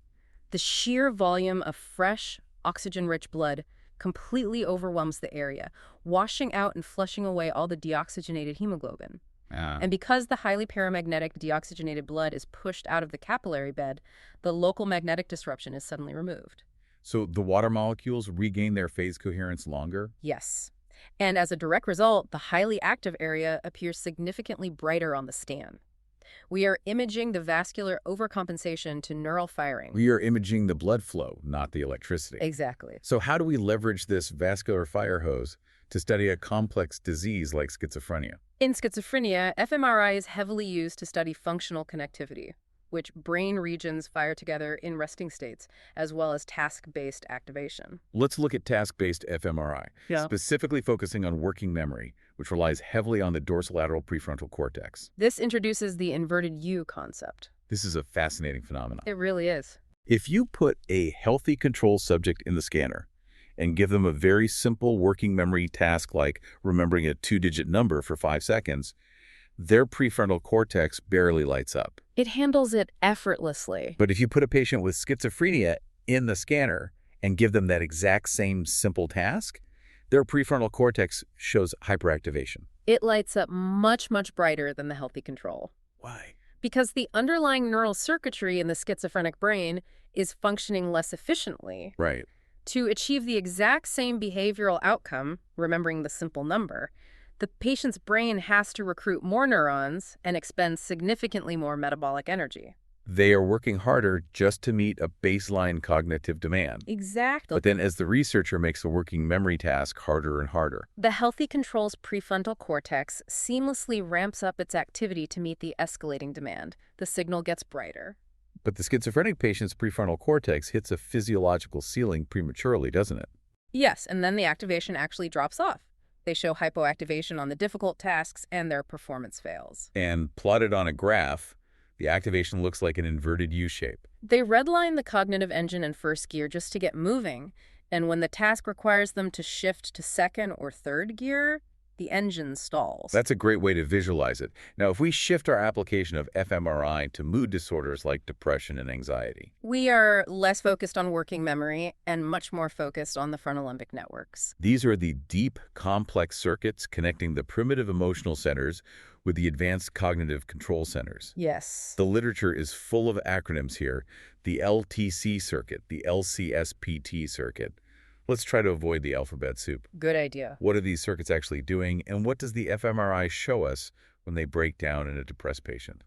The sheer volume of fresh, oxygen-rich blood completely overwhelms the area, washing out and flushing away all the deoxygenated hemoglobin. And because the highly paramagnetic deoxygenated blood is pushed out of the capillary bed, the local magnetic disruption is suddenly removed. So the water molecules regain their phase coherence longer? Yes. And as a direct result, the highly active area appears significantly brighter on the scan. We are imaging the vascular overcompensation to neural firing. We are imaging the blood flow, not the electricity. Exactly. So how do we leverage this vascular fire hose to study a complex disease like schizophrenia? In schizophrenia, fMRI is heavily used to study functional connectivity, which brain regions fire together in resting states, as well as task-based activation. Let's look at task-based fMRI, specifically focusing on working memory, which relies heavily on the dorsolateral prefrontal cortex. This introduces the inverted U concept. This is a fascinating phenomenon. It really is. If you put a healthy control subject in the scanner and give them a very simple working memory task like remembering a 2-digit number for 5 seconds, their prefrontal cortex barely lights up. It handles it effortlessly. But if you put a patient with schizophrenia in the scanner and give them that exact same simple task, their prefrontal cortex shows hyperactivation. It lights up much, much brighter than the healthy control. Why? Because the underlying neural circuitry in the schizophrenic brain is functioning less efficiently. Right. To achieve the exact same behavioral outcome, remembering the simple number, the patient's brain has to recruit more neurons and expend significantly more metabolic energy. They are working harder just to meet a baseline cognitive demand. Exactly. But then as the researcher makes the working memory task harder and harder. The healthy control's prefrontal cortex seamlessly ramps up its activity to meet the escalating demand. The signal gets brighter. But the schizophrenic patient's prefrontal cortex hits a physiological ceiling prematurely, doesn't it? Yes, and then the activation actually drops off. They show hypoactivation on the difficult tasks and their performance fails. And plotted on a graph, the activation looks like an inverted U shape. They redline the cognitive engine in first gear just to get moving, and when the task requires them to shift to second or third gear, the engine stalls. That's a great way to visualize it. Now, if we shift our application of fMRI to mood disorders like depression and anxiety, we are less focused on working memory and much more focused on the frontal limbic networks. These are the deep, complex circuits connecting the primitive emotional centers with the advanced cognitive control centers. Yes. The literature is full of acronyms here. The LTC circuit, the LCSPT circuit. Let's try to avoid the alphabet soup. Good idea. What are these circuits actually doing, and what does the fMRI show us when they break down in a depressed patient?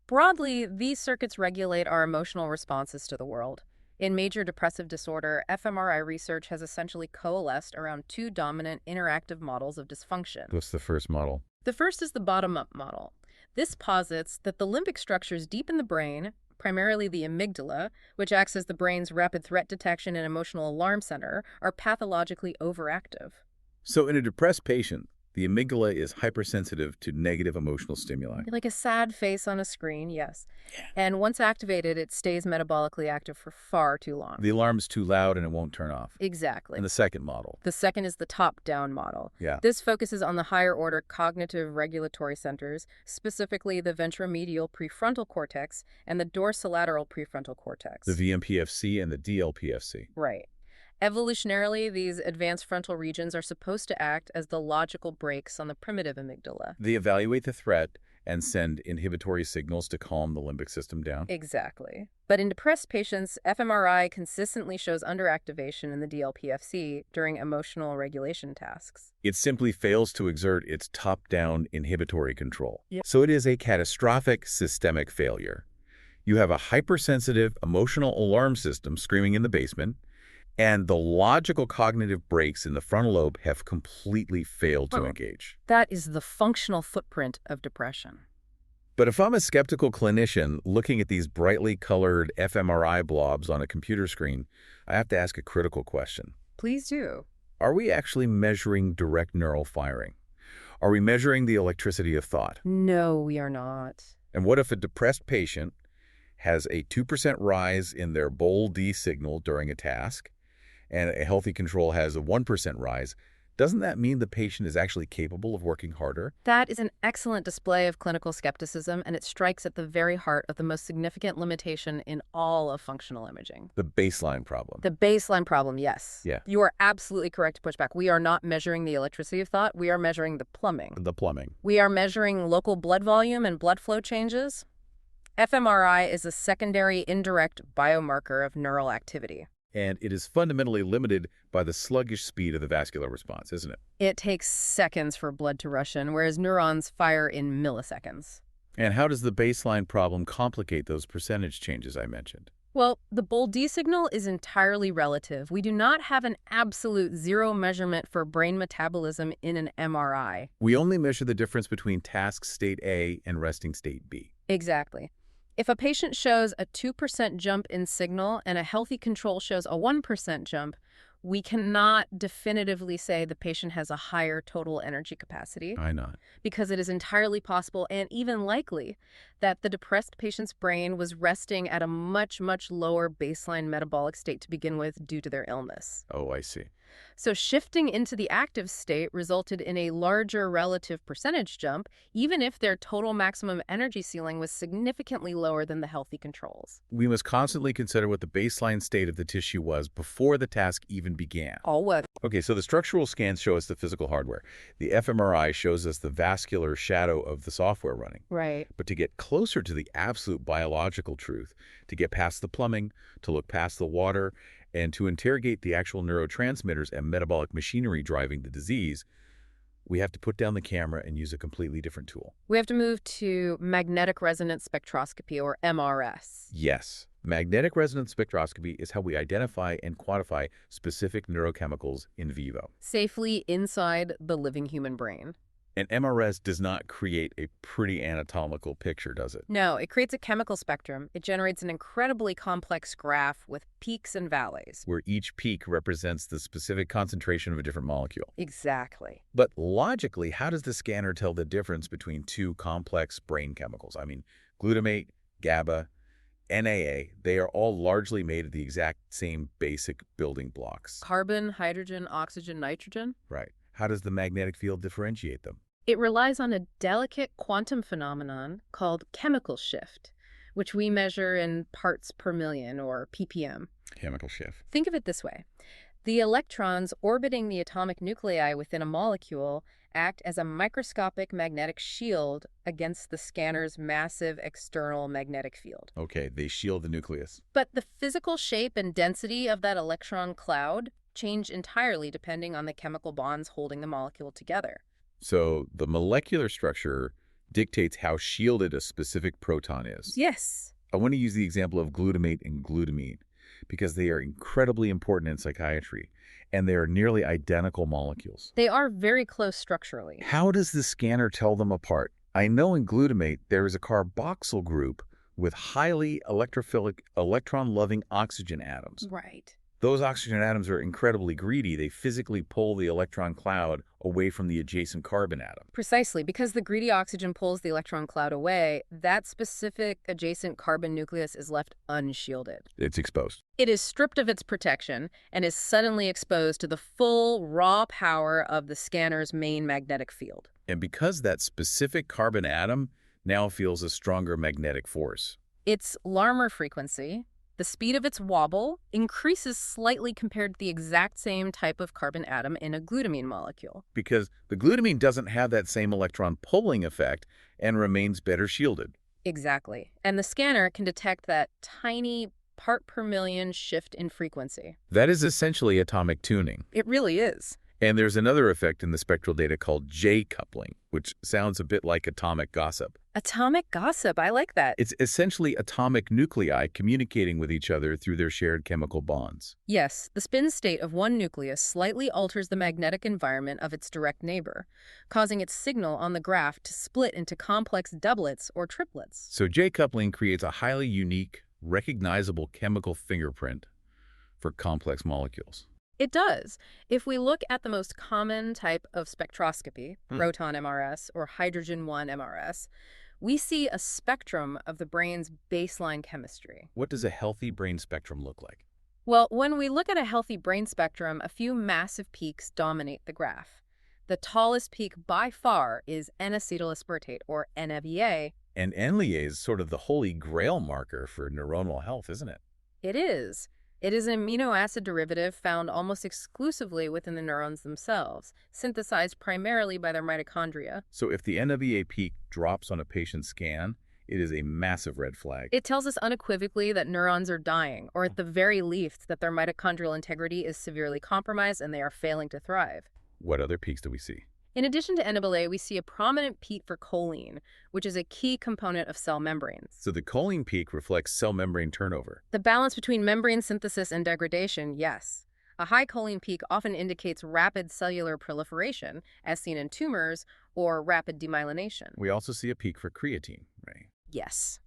Broadly, these circuits regulate our emotional responses to the world. In major depressive disorder, fMRI research has essentially coalesced around 2 dominant interactive models of dysfunction. What's the first model? The first is the bottom-up model. This posits that the limbic structures deep in the brain, primarily the amygdala, which acts as the brain's rapid threat detection and emotional alarm center, are pathologically overactive. So in a depressed patient, the amygdala is hypersensitive to negative emotional stimuli. Like a sad face on a screen, yes. Yeah. And once activated, it stays metabolically active for far too long. The alarm's too loud and it won't turn off. Exactly. And the second model? The second is the top-down model. Yeah. This focuses on the higher-order cognitive regulatory centers, specifically the ventromedial prefrontal cortex and the dorsolateral prefrontal cortex. The VMPFC and the DLPFC. Right. Evolutionarily, these advanced frontal regions are supposed to act as the logical brakes on the primitive amygdala. They evaluate the threat and send inhibitory signals to calm the limbic system down. Exactly. But in depressed patients, fMRI consistently shows underactivation in the DLPFC during emotional regulation tasks. It simply fails to exert its top-down inhibitory control. Yep. So it is a catastrophic systemic failure. You have a hypersensitive emotional alarm system screaming in the basement, and the logical cognitive brakes in the frontal lobe have completely failed to engage. That is the functional footprint of depression. But if I'm a skeptical clinician looking at these brightly colored fMRI blobs on a computer screen, I have to ask a critical question. Please do. Are we actually measuring direct neural firing? Are we measuring the electricity of thought? No, we are not. And what if a depressed patient has a 2% rise in their bold D signal during a task, and a healthy control has a 1% rise? Doesn't that mean the patient is actually capable of working harder? That is an excellent display of clinical skepticism, and it strikes at the very heart of the most significant limitation in all of functional imaging. The baseline problem. The baseline problem, yes. Yeah. You are absolutely correct to push back. We are not measuring the electricity of thought. We are measuring the plumbing. The plumbing. We are measuring local blood volume and blood flow changes. fMRI is a secondary indirect biomarker of neural activity. And it is fundamentally limited by the sluggish speed of the vascular response, isn't it? It takes seconds for blood to rush in, whereas neurons fire in milliseconds. And how does the baseline problem complicate those percentage changes I mentioned? Well, the bold D signal is entirely relative. We do not have an absolute zero measurement for brain metabolism in an MRI. We only measure the difference between task state A and resting state B. Exactly. If a patient shows a 2% jump in signal and a healthy control shows a 1% jump, we cannot definitively say the patient has a higher total energy capacity. Why not? Because it is entirely possible and even likely that the depressed patient's brain was resting at a much, much lower baseline metabolic state to begin with due to their illness. Oh, I see. So shifting into the active state resulted in a larger relative percentage jump, even if their total maximum energy ceiling was significantly lower than the healthy controls. We must constantly consider what the baseline state of the tissue was before the task even began. Always. Okay, so the structural scans show us the physical hardware. The fMRI shows us the vascular shadow of the software running. Right. But to get closer to the absolute biological truth, to get past the plumbing, to look past the water, and to interrogate the actual neurotransmitters and metabolic machinery driving the disease, we have to put down the camera and use a completely different tool. We have to move to magnetic resonance spectroscopy, or MRS. Yes. Magnetic resonance spectroscopy is how we identify and quantify specific neurochemicals in vivo. Safely inside the living human brain. And MRS does not create a pretty anatomical picture, does it? No, it creates a chemical spectrum. It generates an incredibly complex graph with peaks and valleys. Where each peak represents the specific concentration of a different molecule. Exactly. But logically, how does the scanner tell the difference between two complex brain chemicals? I mean, glutamate, GABA, NAA, they are all largely made of the exact same basic building blocks. Carbon, hydrogen, oxygen, nitrogen. Right. How does the magnetic field differentiate them? It relies on a delicate quantum phenomenon called chemical shift, which we measure in parts per million, or ppm. Chemical shift. Think of it this way. The electrons orbiting the atomic nuclei within a molecule act as a microscopic magnetic shield against the scanner's massive external magnetic field. Okay, they shield the nucleus. But the physical shape and density of that electron cloud change entirely depending on the chemical bonds holding the molecule together. So the molecular structure dictates how shielded a specific proton is. Yes. I want to use the example of glutamate and glutamine because they are incredibly important in psychiatry, and they are nearly identical molecules. They are very close structurally. How does the scanner tell them apart? I know in glutamate there is a carboxyl group with highly electrophilic, electron-loving oxygen atoms. Right. Those oxygen atoms are incredibly greedy. They physically pull the electron cloud away from the adjacent carbon atom. Precisely. Because the greedy oxygen pulls the electron cloud away, that specific adjacent carbon nucleus is left unshielded. It's exposed. It is stripped of its protection and is suddenly exposed to the full, raw power of the scanner's main magnetic field. And because that specific carbon atom now feels a stronger magnetic force. Its Larmor frequency, the speed of its wobble, increases slightly compared to the exact same type of carbon atom in a glutamine molecule. Because the glutamine doesn't have that same electron pulling effect and remains better shielded. Exactly. And the scanner can detect that tiny part per million shift in frequency. That is essentially atomic tuning. It really is. And there's another effect in the spectral data called J-coupling, which sounds a bit like atomic gossip. Atomic gossip, I like that. It's essentially atomic nuclei communicating with each other through their shared chemical bonds. Yes, the spin state of one nucleus slightly alters the magnetic environment of its direct neighbor, causing its signal on the graph to split into complex doublets or triplets. So J-coupling creates a highly unique, recognizable chemical fingerprint for complex molecules. It does. If we look at the most common type of spectroscopy, Hmm. proton MRS or hydrogen-1 MRS, we see a spectrum of the brain's baseline chemistry. What does a healthy brain spectrum look like? Well, when we look at a healthy brain spectrum, a few massive peaks dominate the graph. The tallest peak by far is N-acetyl-aspartate, or NABA. And NLA is sort of the holy grail marker for neuronal health, isn't it? It is. It is an amino acid derivative found almost exclusively within the neurons themselves, synthesized primarily by their mitochondria. So if the NWA peak drops on a patient's scan, it is a massive red flag. It tells us unequivocally that neurons are dying, or at the very least, that their mitochondrial integrity is severely compromised and they are failing to thrive. What other peaks do we see? In addition to NABA, we see a prominent peak for choline, which is a key component of cell membranes. So the choline peak reflects cell membrane turnover. The balance between membrane synthesis and degradation, yes. A high choline peak often indicates rapid cellular proliferation, as seen in tumors, or rapid demyelination. We also see a peak for creatine, right? Yes.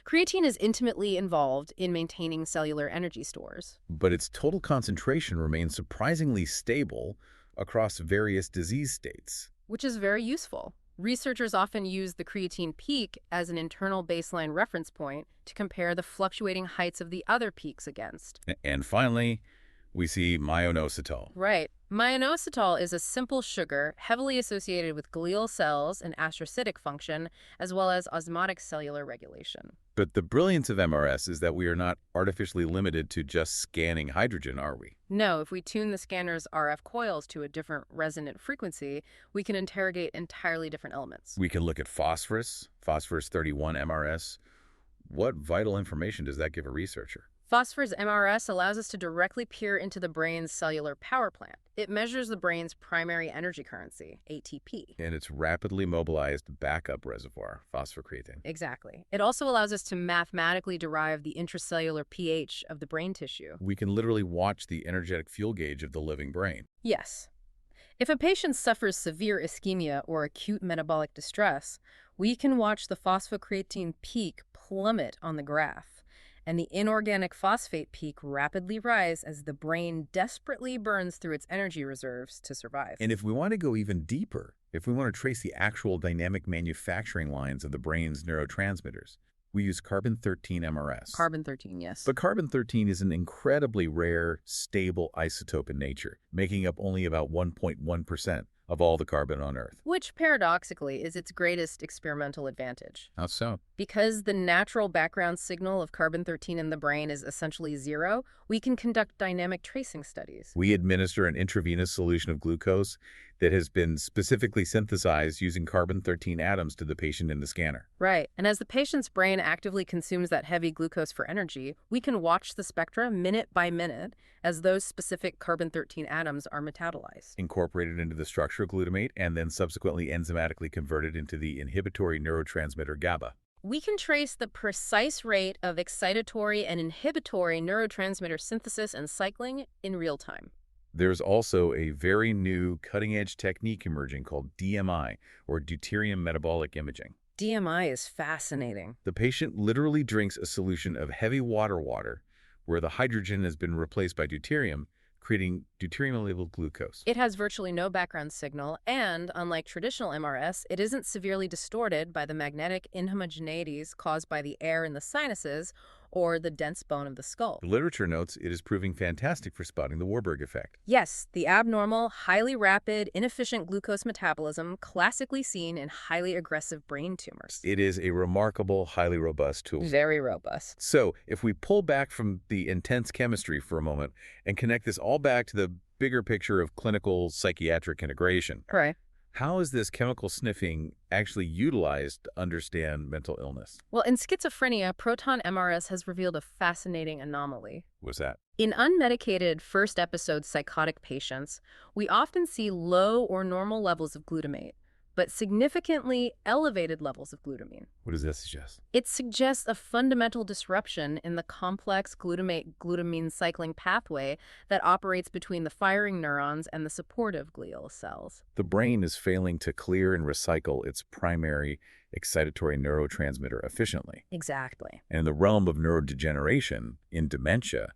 Creatine is intimately involved in maintaining cellular energy stores. But its total concentration remains surprisingly stable across various disease states. Which is very useful. Researchers often use the creatine peak as an internal baseline reference point to compare the fluctuating heights of the other peaks against. And finally, we see myoinositol. Right. Myoinositol is a simple sugar heavily associated with glial cells and astrocytic function, as well as osmotic cellular regulation. But the brilliance of MRS is that we are not artificially limited to just scanning hydrogen, are we? No, if we tune the scanner's RF coils to a different resonant frequency, we can interrogate entirely different elements. We can look at phosphorus 31 MRS. What vital information does that give a researcher? Phosphorus MRS allows us to directly peer into the brain's cellular power plant. It measures the brain's primary energy currency, ATP. And its rapidly mobilized backup reservoir, phosphocreatine. Exactly. It also allows us to mathematically derive the intracellular pH of the brain tissue. We can literally watch the energetic fuel gauge of the living brain. Yes. If a patient suffers severe ischemia or acute metabolic distress, we can watch the phosphocreatine peak plummet on the graph, and the inorganic phosphate peak rapidly rise as the brain desperately burns through its energy reserves to survive. And if we want to go even deeper, if we want to trace the actual dynamic manufacturing lines of the brain's neurotransmitters, we use carbon-13 MRS. Carbon-13, yes. But carbon-13 is an incredibly rare, stable isotope in nature, making up only about 1.1% of all the carbon on Earth. Which, paradoxically, is its greatest experimental advantage. How so? Because the natural background signal of carbon-13 in the brain is essentially zero, we can conduct dynamic tracing studies. We administer an intravenous solution of glucose that has been specifically synthesized using carbon-13 atoms to the patient in the scanner. Right. And as the patient's brain actively consumes that heavy glucose for energy, we can watch the spectra minute by minute as those specific carbon-13 atoms are metabolized. Incorporated into the structure of glutamate and then subsequently enzymatically converted into the inhibitory neurotransmitter GABA. We can trace the precise rate of excitatory and inhibitory neurotransmitter synthesis and cycling in real time. There's also a very new cutting-edge technique emerging called DMI, or deuterium metabolic imaging. DMI is fascinating. The patient literally drinks a solution of heavy water where the hydrogen has been replaced by deuterium, creating deuterium-labeled glucose. It has virtually no background signal, and unlike traditional MRS, it isn't severely distorted by the magnetic inhomogeneities caused by the air in the sinuses or the dense bone of the skull. The literature notes it is proving fantastic for spotting the Warburg effect. Yes, the abnormal, highly rapid, inefficient glucose metabolism classically seen in highly aggressive brain tumors. It is a remarkable, highly robust tool. Very robust. So, if we pull back from the intense chemistry for a moment and connect this all back to the bigger picture of clinical psychiatric integration, Right. how is this chemical sniffing actually utilized to understand mental illness? Well, in schizophrenia, proton MRS has revealed a fascinating anomaly. What's that? In unmedicated first-episode psychotic patients, we often see low or normal levels of glutamate, but significantly elevated levels of glutamine. What does that suggest? It suggests a fundamental disruption in the complex glutamate-glutamine cycling pathway that operates between the firing neurons and the supportive glial cells. The brain is failing to clear and recycle its primary excitatory neurotransmitter efficiently. Exactly. And in the realm of neurodegeneration, in dementia,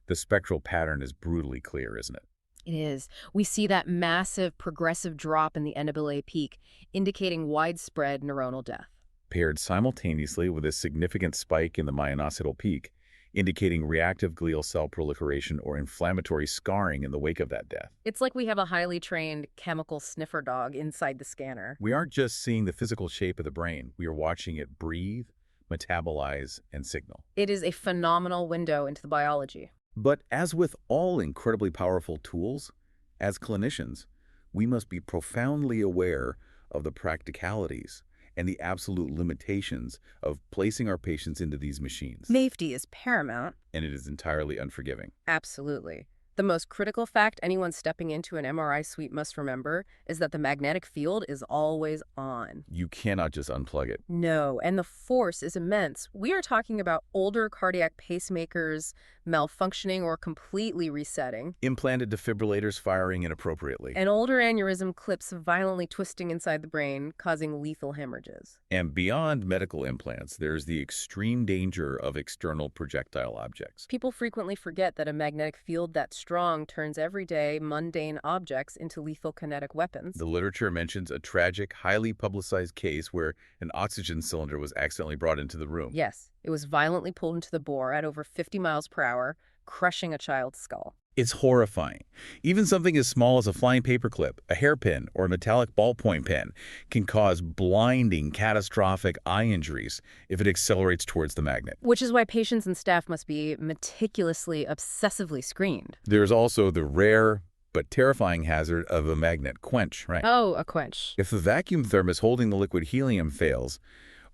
the spectral pattern is brutally clear, isn't it? It is. We see that massive progressive drop in the NAA peak, indicating widespread neuronal death. Paired simultaneously with a significant spike in the myonocytal peak, indicating reactive glial cell proliferation or inflammatory scarring in the wake of that death. It's like we have a highly trained chemical sniffer dog inside the scanner. We aren't just seeing the physical shape of the brain, we are watching it breathe, metabolize, and signal. It is a phenomenal window into the biology. But as with all incredibly powerful tools, as clinicians, we must be profoundly aware of the practicalities and the absolute limitations of placing our patients into these machines. Safety is paramount. And it is entirely unforgiving. Absolutely. The most critical fact anyone stepping into an MRI suite must remember is that the magnetic field is always on. You cannot just unplug it. No, and the force is immense. We are talking about older cardiac pacemakers malfunctioning or completely resetting. Implanted defibrillators firing inappropriately. And older aneurysm clips violently twisting inside the brain, causing lethal hemorrhages. And beyond medical implants, there's the extreme danger of external projectile objects. People frequently forget that a magnetic field that strong turns everyday, mundane objects into lethal kinetic weapons. The literature mentions a tragic, highly publicized case where an oxygen cylinder was accidentally brought into the room. Yes, it was violently pulled into the bore at over 50 miles per hour, crushing a child's skull. It's horrifying. Even something as small as a flying paperclip, a hairpin, or a metallic ballpoint pen can cause blinding, catastrophic eye injuries if it accelerates towards the magnet. Which is why patients and staff must be meticulously, obsessively screened. There's also the rare but terrifying hazard of a magnet quench, right? Oh, a quench. If the vacuum thermos holding the liquid helium fails,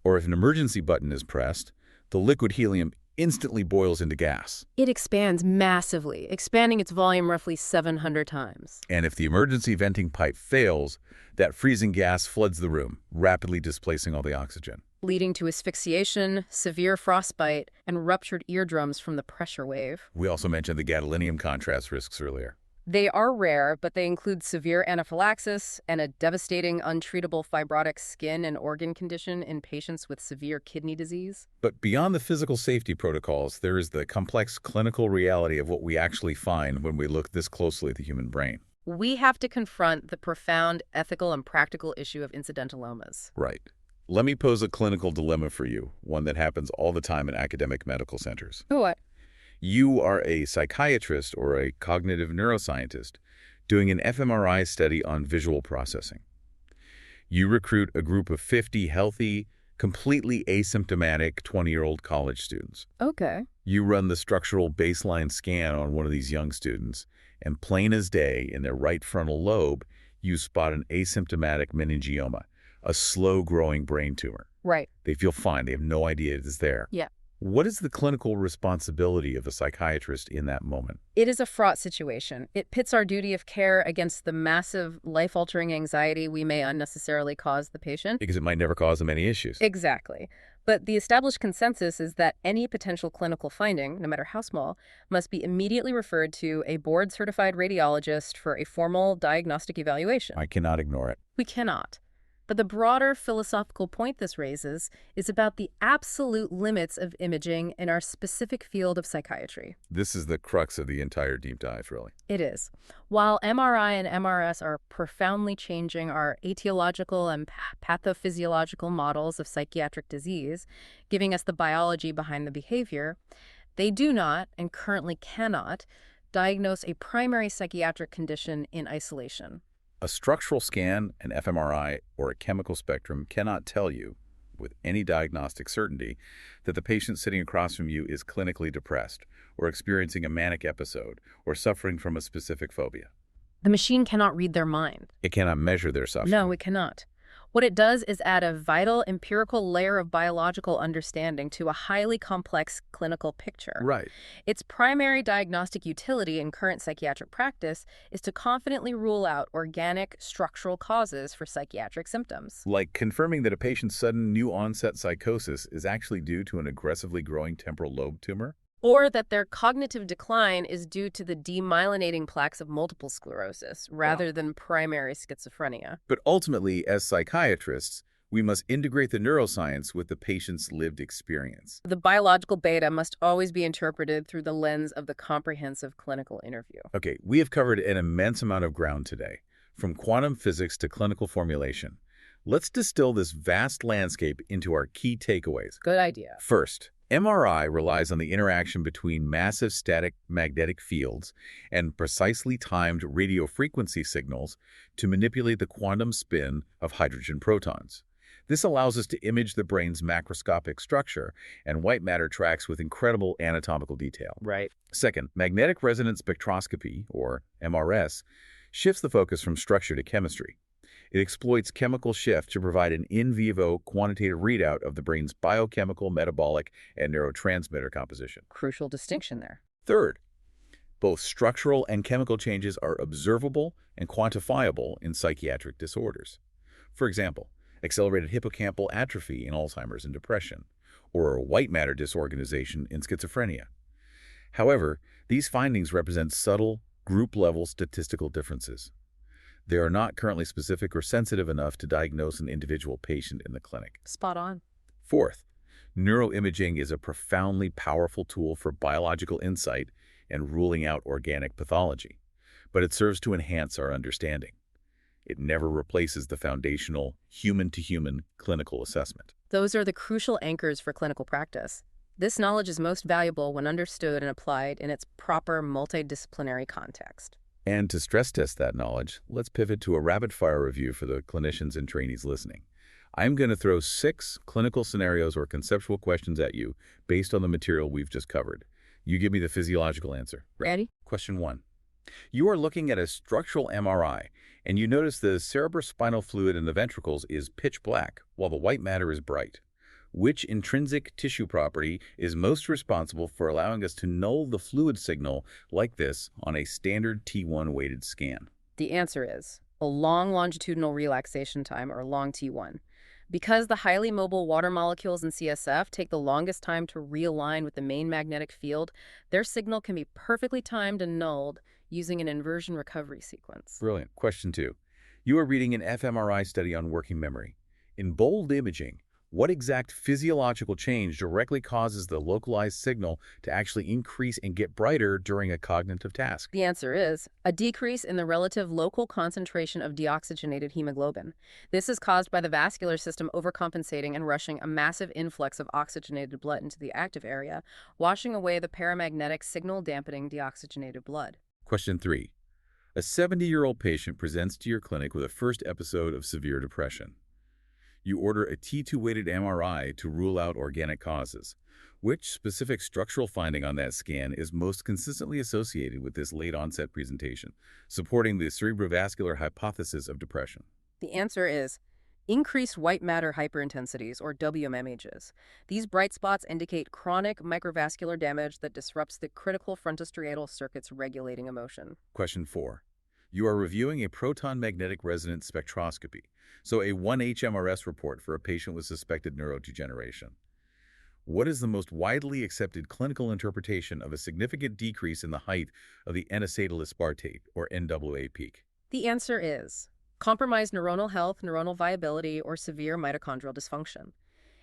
or if an emergency button is pressed, the liquid helium instantly boils into gas. It expands massively, expanding its volume roughly 700 times. And if the emergency venting pipe fails, that freezing gas floods the room, rapidly displacing all the oxygen, leading to asphyxiation, severe frostbite, and ruptured eardrums from the pressure wave. We also mentioned the gadolinium contrast risks earlier. They are rare, but they include severe anaphylaxis and a devastating, untreatable fibrotic skin and organ condition in patients with severe kidney disease. But beyond the physical safety protocols, there is the complex clinical reality of what we actually find when we look this closely at the human brain. We have to confront the profound ethical and practical issue of incidentalomas. Right. Let me pose a clinical dilemma for you, one that happens all the time in academic medical centers. What? You are a psychiatrist or a cognitive neuroscientist doing an fMRI study on visual processing. You recruit a group of 50 healthy, completely asymptomatic 20-year-old college students. Okay. You run the structural baseline scan on one of these young students, and plain as day, in their right frontal lobe, you spot an asymptomatic meningioma, a slow-growing brain tumor. Right. They feel fine. They have no idea it is there. Yeah. What is the clinical responsibility of the psychiatrist in that moment? It is a fraught situation. It pits our duty of care against the massive, life-altering anxiety we may unnecessarily cause the patient. Because it might never cause them any issues. Exactly. But the established consensus is that any potential clinical finding, no matter how small, must be immediately referred to a board-certified radiologist for a formal diagnostic evaluation. I cannot ignore it. We cannot. But the broader philosophical point this raises is about the absolute limits of imaging in our specific field of psychiatry. This is the crux of the entire deep dive, really. It is. While MRI and MRS are profoundly changing our etiological and pathophysiological models of psychiatric disease, giving us the biology behind the behavior, they do not, and currently cannot, diagnose a primary psychiatric condition in isolation. A structural scan, an fMRI, or a chemical spectrum cannot tell you, with any diagnostic certainty, that the patient sitting across from you is clinically depressed, or experiencing a manic episode, or suffering from a specific phobia. The machine cannot read their mind. It cannot measure their suffering. No, it cannot. What it does is add a vital empirical layer of biological understanding to a highly complex clinical picture. Right. Its primary diagnostic utility in current psychiatric practice is to confidently rule out organic structural causes for psychiatric symptoms. Like confirming that a patient's sudden new onset psychosis is actually due to an aggressively growing temporal lobe tumor. Or that their cognitive decline is due to the demyelinating plaques of multiple sclerosis rather than primary schizophrenia. But ultimately, as psychiatrists, We must integrate the neuroscience with the patient's lived experience. The biological data must always be interpreted through the lens of the comprehensive clinical interview. Okay, we have covered an immense amount of ground today, from quantum physics to clinical formulation. Let's distill this vast landscape into our key takeaways. Good idea. First, MRI relies on the interaction between massive static magnetic fields and precisely timed radiofrequency signals to manipulate the quantum spin of hydrogen protons. This allows us to image the brain's macroscopic structure and white matter tracks with incredible anatomical detail. Right. Second, magnetic resonance spectroscopy, or MRS, shifts the focus from structure to chemistry. It exploits chemical shift to provide an in vivo quantitative readout of the brain's biochemical, metabolic, and neurotransmitter composition. Crucial distinction there. Third, both structural and chemical changes are observable and quantifiable in psychiatric disorders. For example, accelerated hippocampal atrophy in Alzheimer's and depression, or white matter disorganization in schizophrenia. However, these findings represent subtle, group-level statistical differences. They are not currently specific or sensitive enough to diagnose an individual patient in the clinic. Spot on. Fourth, neuroimaging is a profoundly powerful tool for biological insight and ruling out organic pathology, but it serves to enhance our understanding. It never replaces the foundational human-to-human clinical assessment. Those are the crucial anchors for clinical practice. This knowledge is most valuable when understood and applied in its proper multidisciplinary context. And to stress test that knowledge, let's pivot to a rapid-fire review for the clinicians and trainees listening. I'm going to throw 6 clinical scenarios or conceptual questions at you based on the material we've just covered. You give me the physiological answer. Ready? Question 1. You are looking at a structural MRI, and you notice the cerebrospinal fluid in the ventricles is pitch black, while the white matter is bright. Which intrinsic tissue property is most responsible for allowing us to null the fluid signal like this on a standard T1 weighted scan? The answer is a long longitudinal relaxation time, or long T1. Because the highly mobile water molecules in CSF take the longest time to realign with the main magnetic field, their signal can be perfectly timed and nulled using an inversion recovery sequence. Brilliant. Question 2. You are reading an fMRI study on working memory. In bold imaging, what exact physiological change directly causes the localized signal to actually increase and get brighter during a cognitive task? The answer is a decrease in the relative local concentration of deoxygenated hemoglobin. This is caused by the vascular system overcompensating and rushing a massive influx of oxygenated blood into the active area, washing away the paramagnetic signal-dampening deoxygenated blood. Question 3. A 70-year-old patient presents to your clinic with a first episode of severe depression. You order a T2-weighted MRI to rule out organic causes. Which specific structural finding on that scan is most consistently associated with this late-onset presentation, supporting the cerebrovascular hypothesis of depression? The answer is increased white matter hyperintensities, or WMMHs. These bright spots indicate chronic microvascular damage that disrupts the critical frontostriatal circuits regulating emotion. Question 4. You are reviewing a proton magnetic resonance spectroscopy, so a 1H-MRS report for a patient with suspected neurodegeneration. What is the most widely accepted clinical interpretation of a significant decrease in the height of the N-acetylaspartate, or NAA peak? The answer is compromised neuronal health, neuronal viability, or severe mitochondrial dysfunction.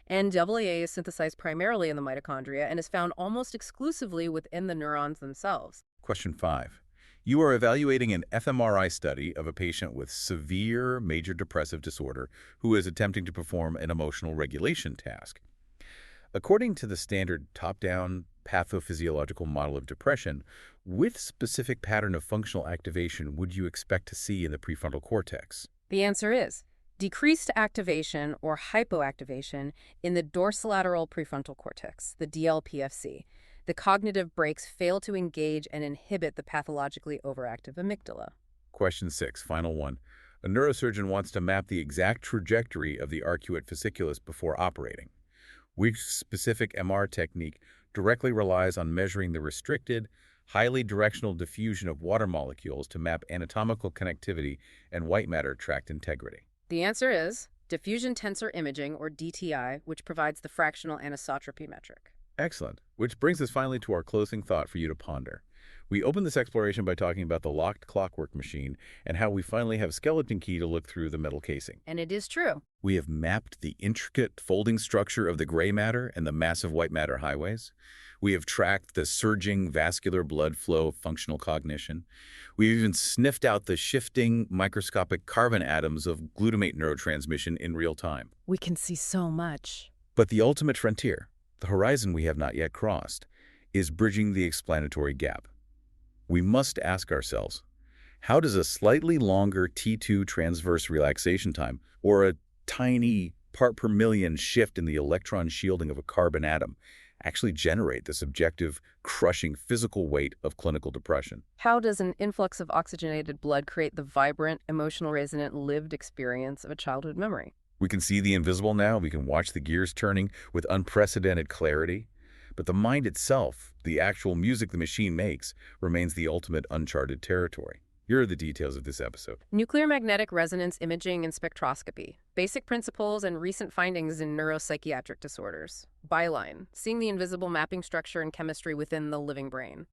NAA is synthesized primarily in the mitochondria and is found almost exclusively within the neurons themselves. Question 5. You are evaluating an fMRI study of a patient with severe major depressive disorder who is attempting to perform an emotional regulation task. According to the standard top-down pathophysiological model of depression, which specific pattern of functional activation would you expect to see in the prefrontal cortex? The answer is decreased activation or hypoactivation in the dorsolateral prefrontal cortex, the DLPFC. The cognitive brakes fail to engage and inhibit the pathologically overactive amygdala. Question 6, final one. A neurosurgeon wants to map the exact trajectory of the arcuate fasciculus before operating. Which specific MR technique directly relies on measuring the restricted, highly directional diffusion of water molecules to map anatomical connectivity and white matter tract integrity? The answer is diffusion tensor imaging, or DTI, which provides the fractional anisotropy metric. Excellent. Which brings us finally to our closing thought for you to ponder. We open this exploration by talking about the locked clockwork machine and how we finally have a skeleton key to look through the metal casing. And it is true. We have mapped the intricate folding structure of the gray matter and the massive white matter highways. We have tracked the surging vascular blood flow of functional cognition. We've even sniffed out the shifting microscopic carbon atoms of glutamate neurotransmission in real time. We can see so much. But the ultimate frontier, the horizon we have not yet crossed, is bridging the explanatory gap. We must ask ourselves, how does a slightly longer T2 transverse relaxation time, or a tiny part per million shift in the electron shielding of a carbon atom, actually generate the subjective, crushing physical weight of clinical depression? How does an influx of oxygenated blood create the vibrant, emotional, resonant, lived experience of a childhood memory? We can see the invisible now. We can watch the gears turning with unprecedented clarity. But the mind itself, the actual music the machine makes, remains the ultimate uncharted territory. Here are the details of this episode. Nuclear magnetic resonance imaging and spectroscopy. Basic principles and recent findings in neuropsychiatric disorders. Byline. Seeing the invisible mapping structure and chemistry within the living brain.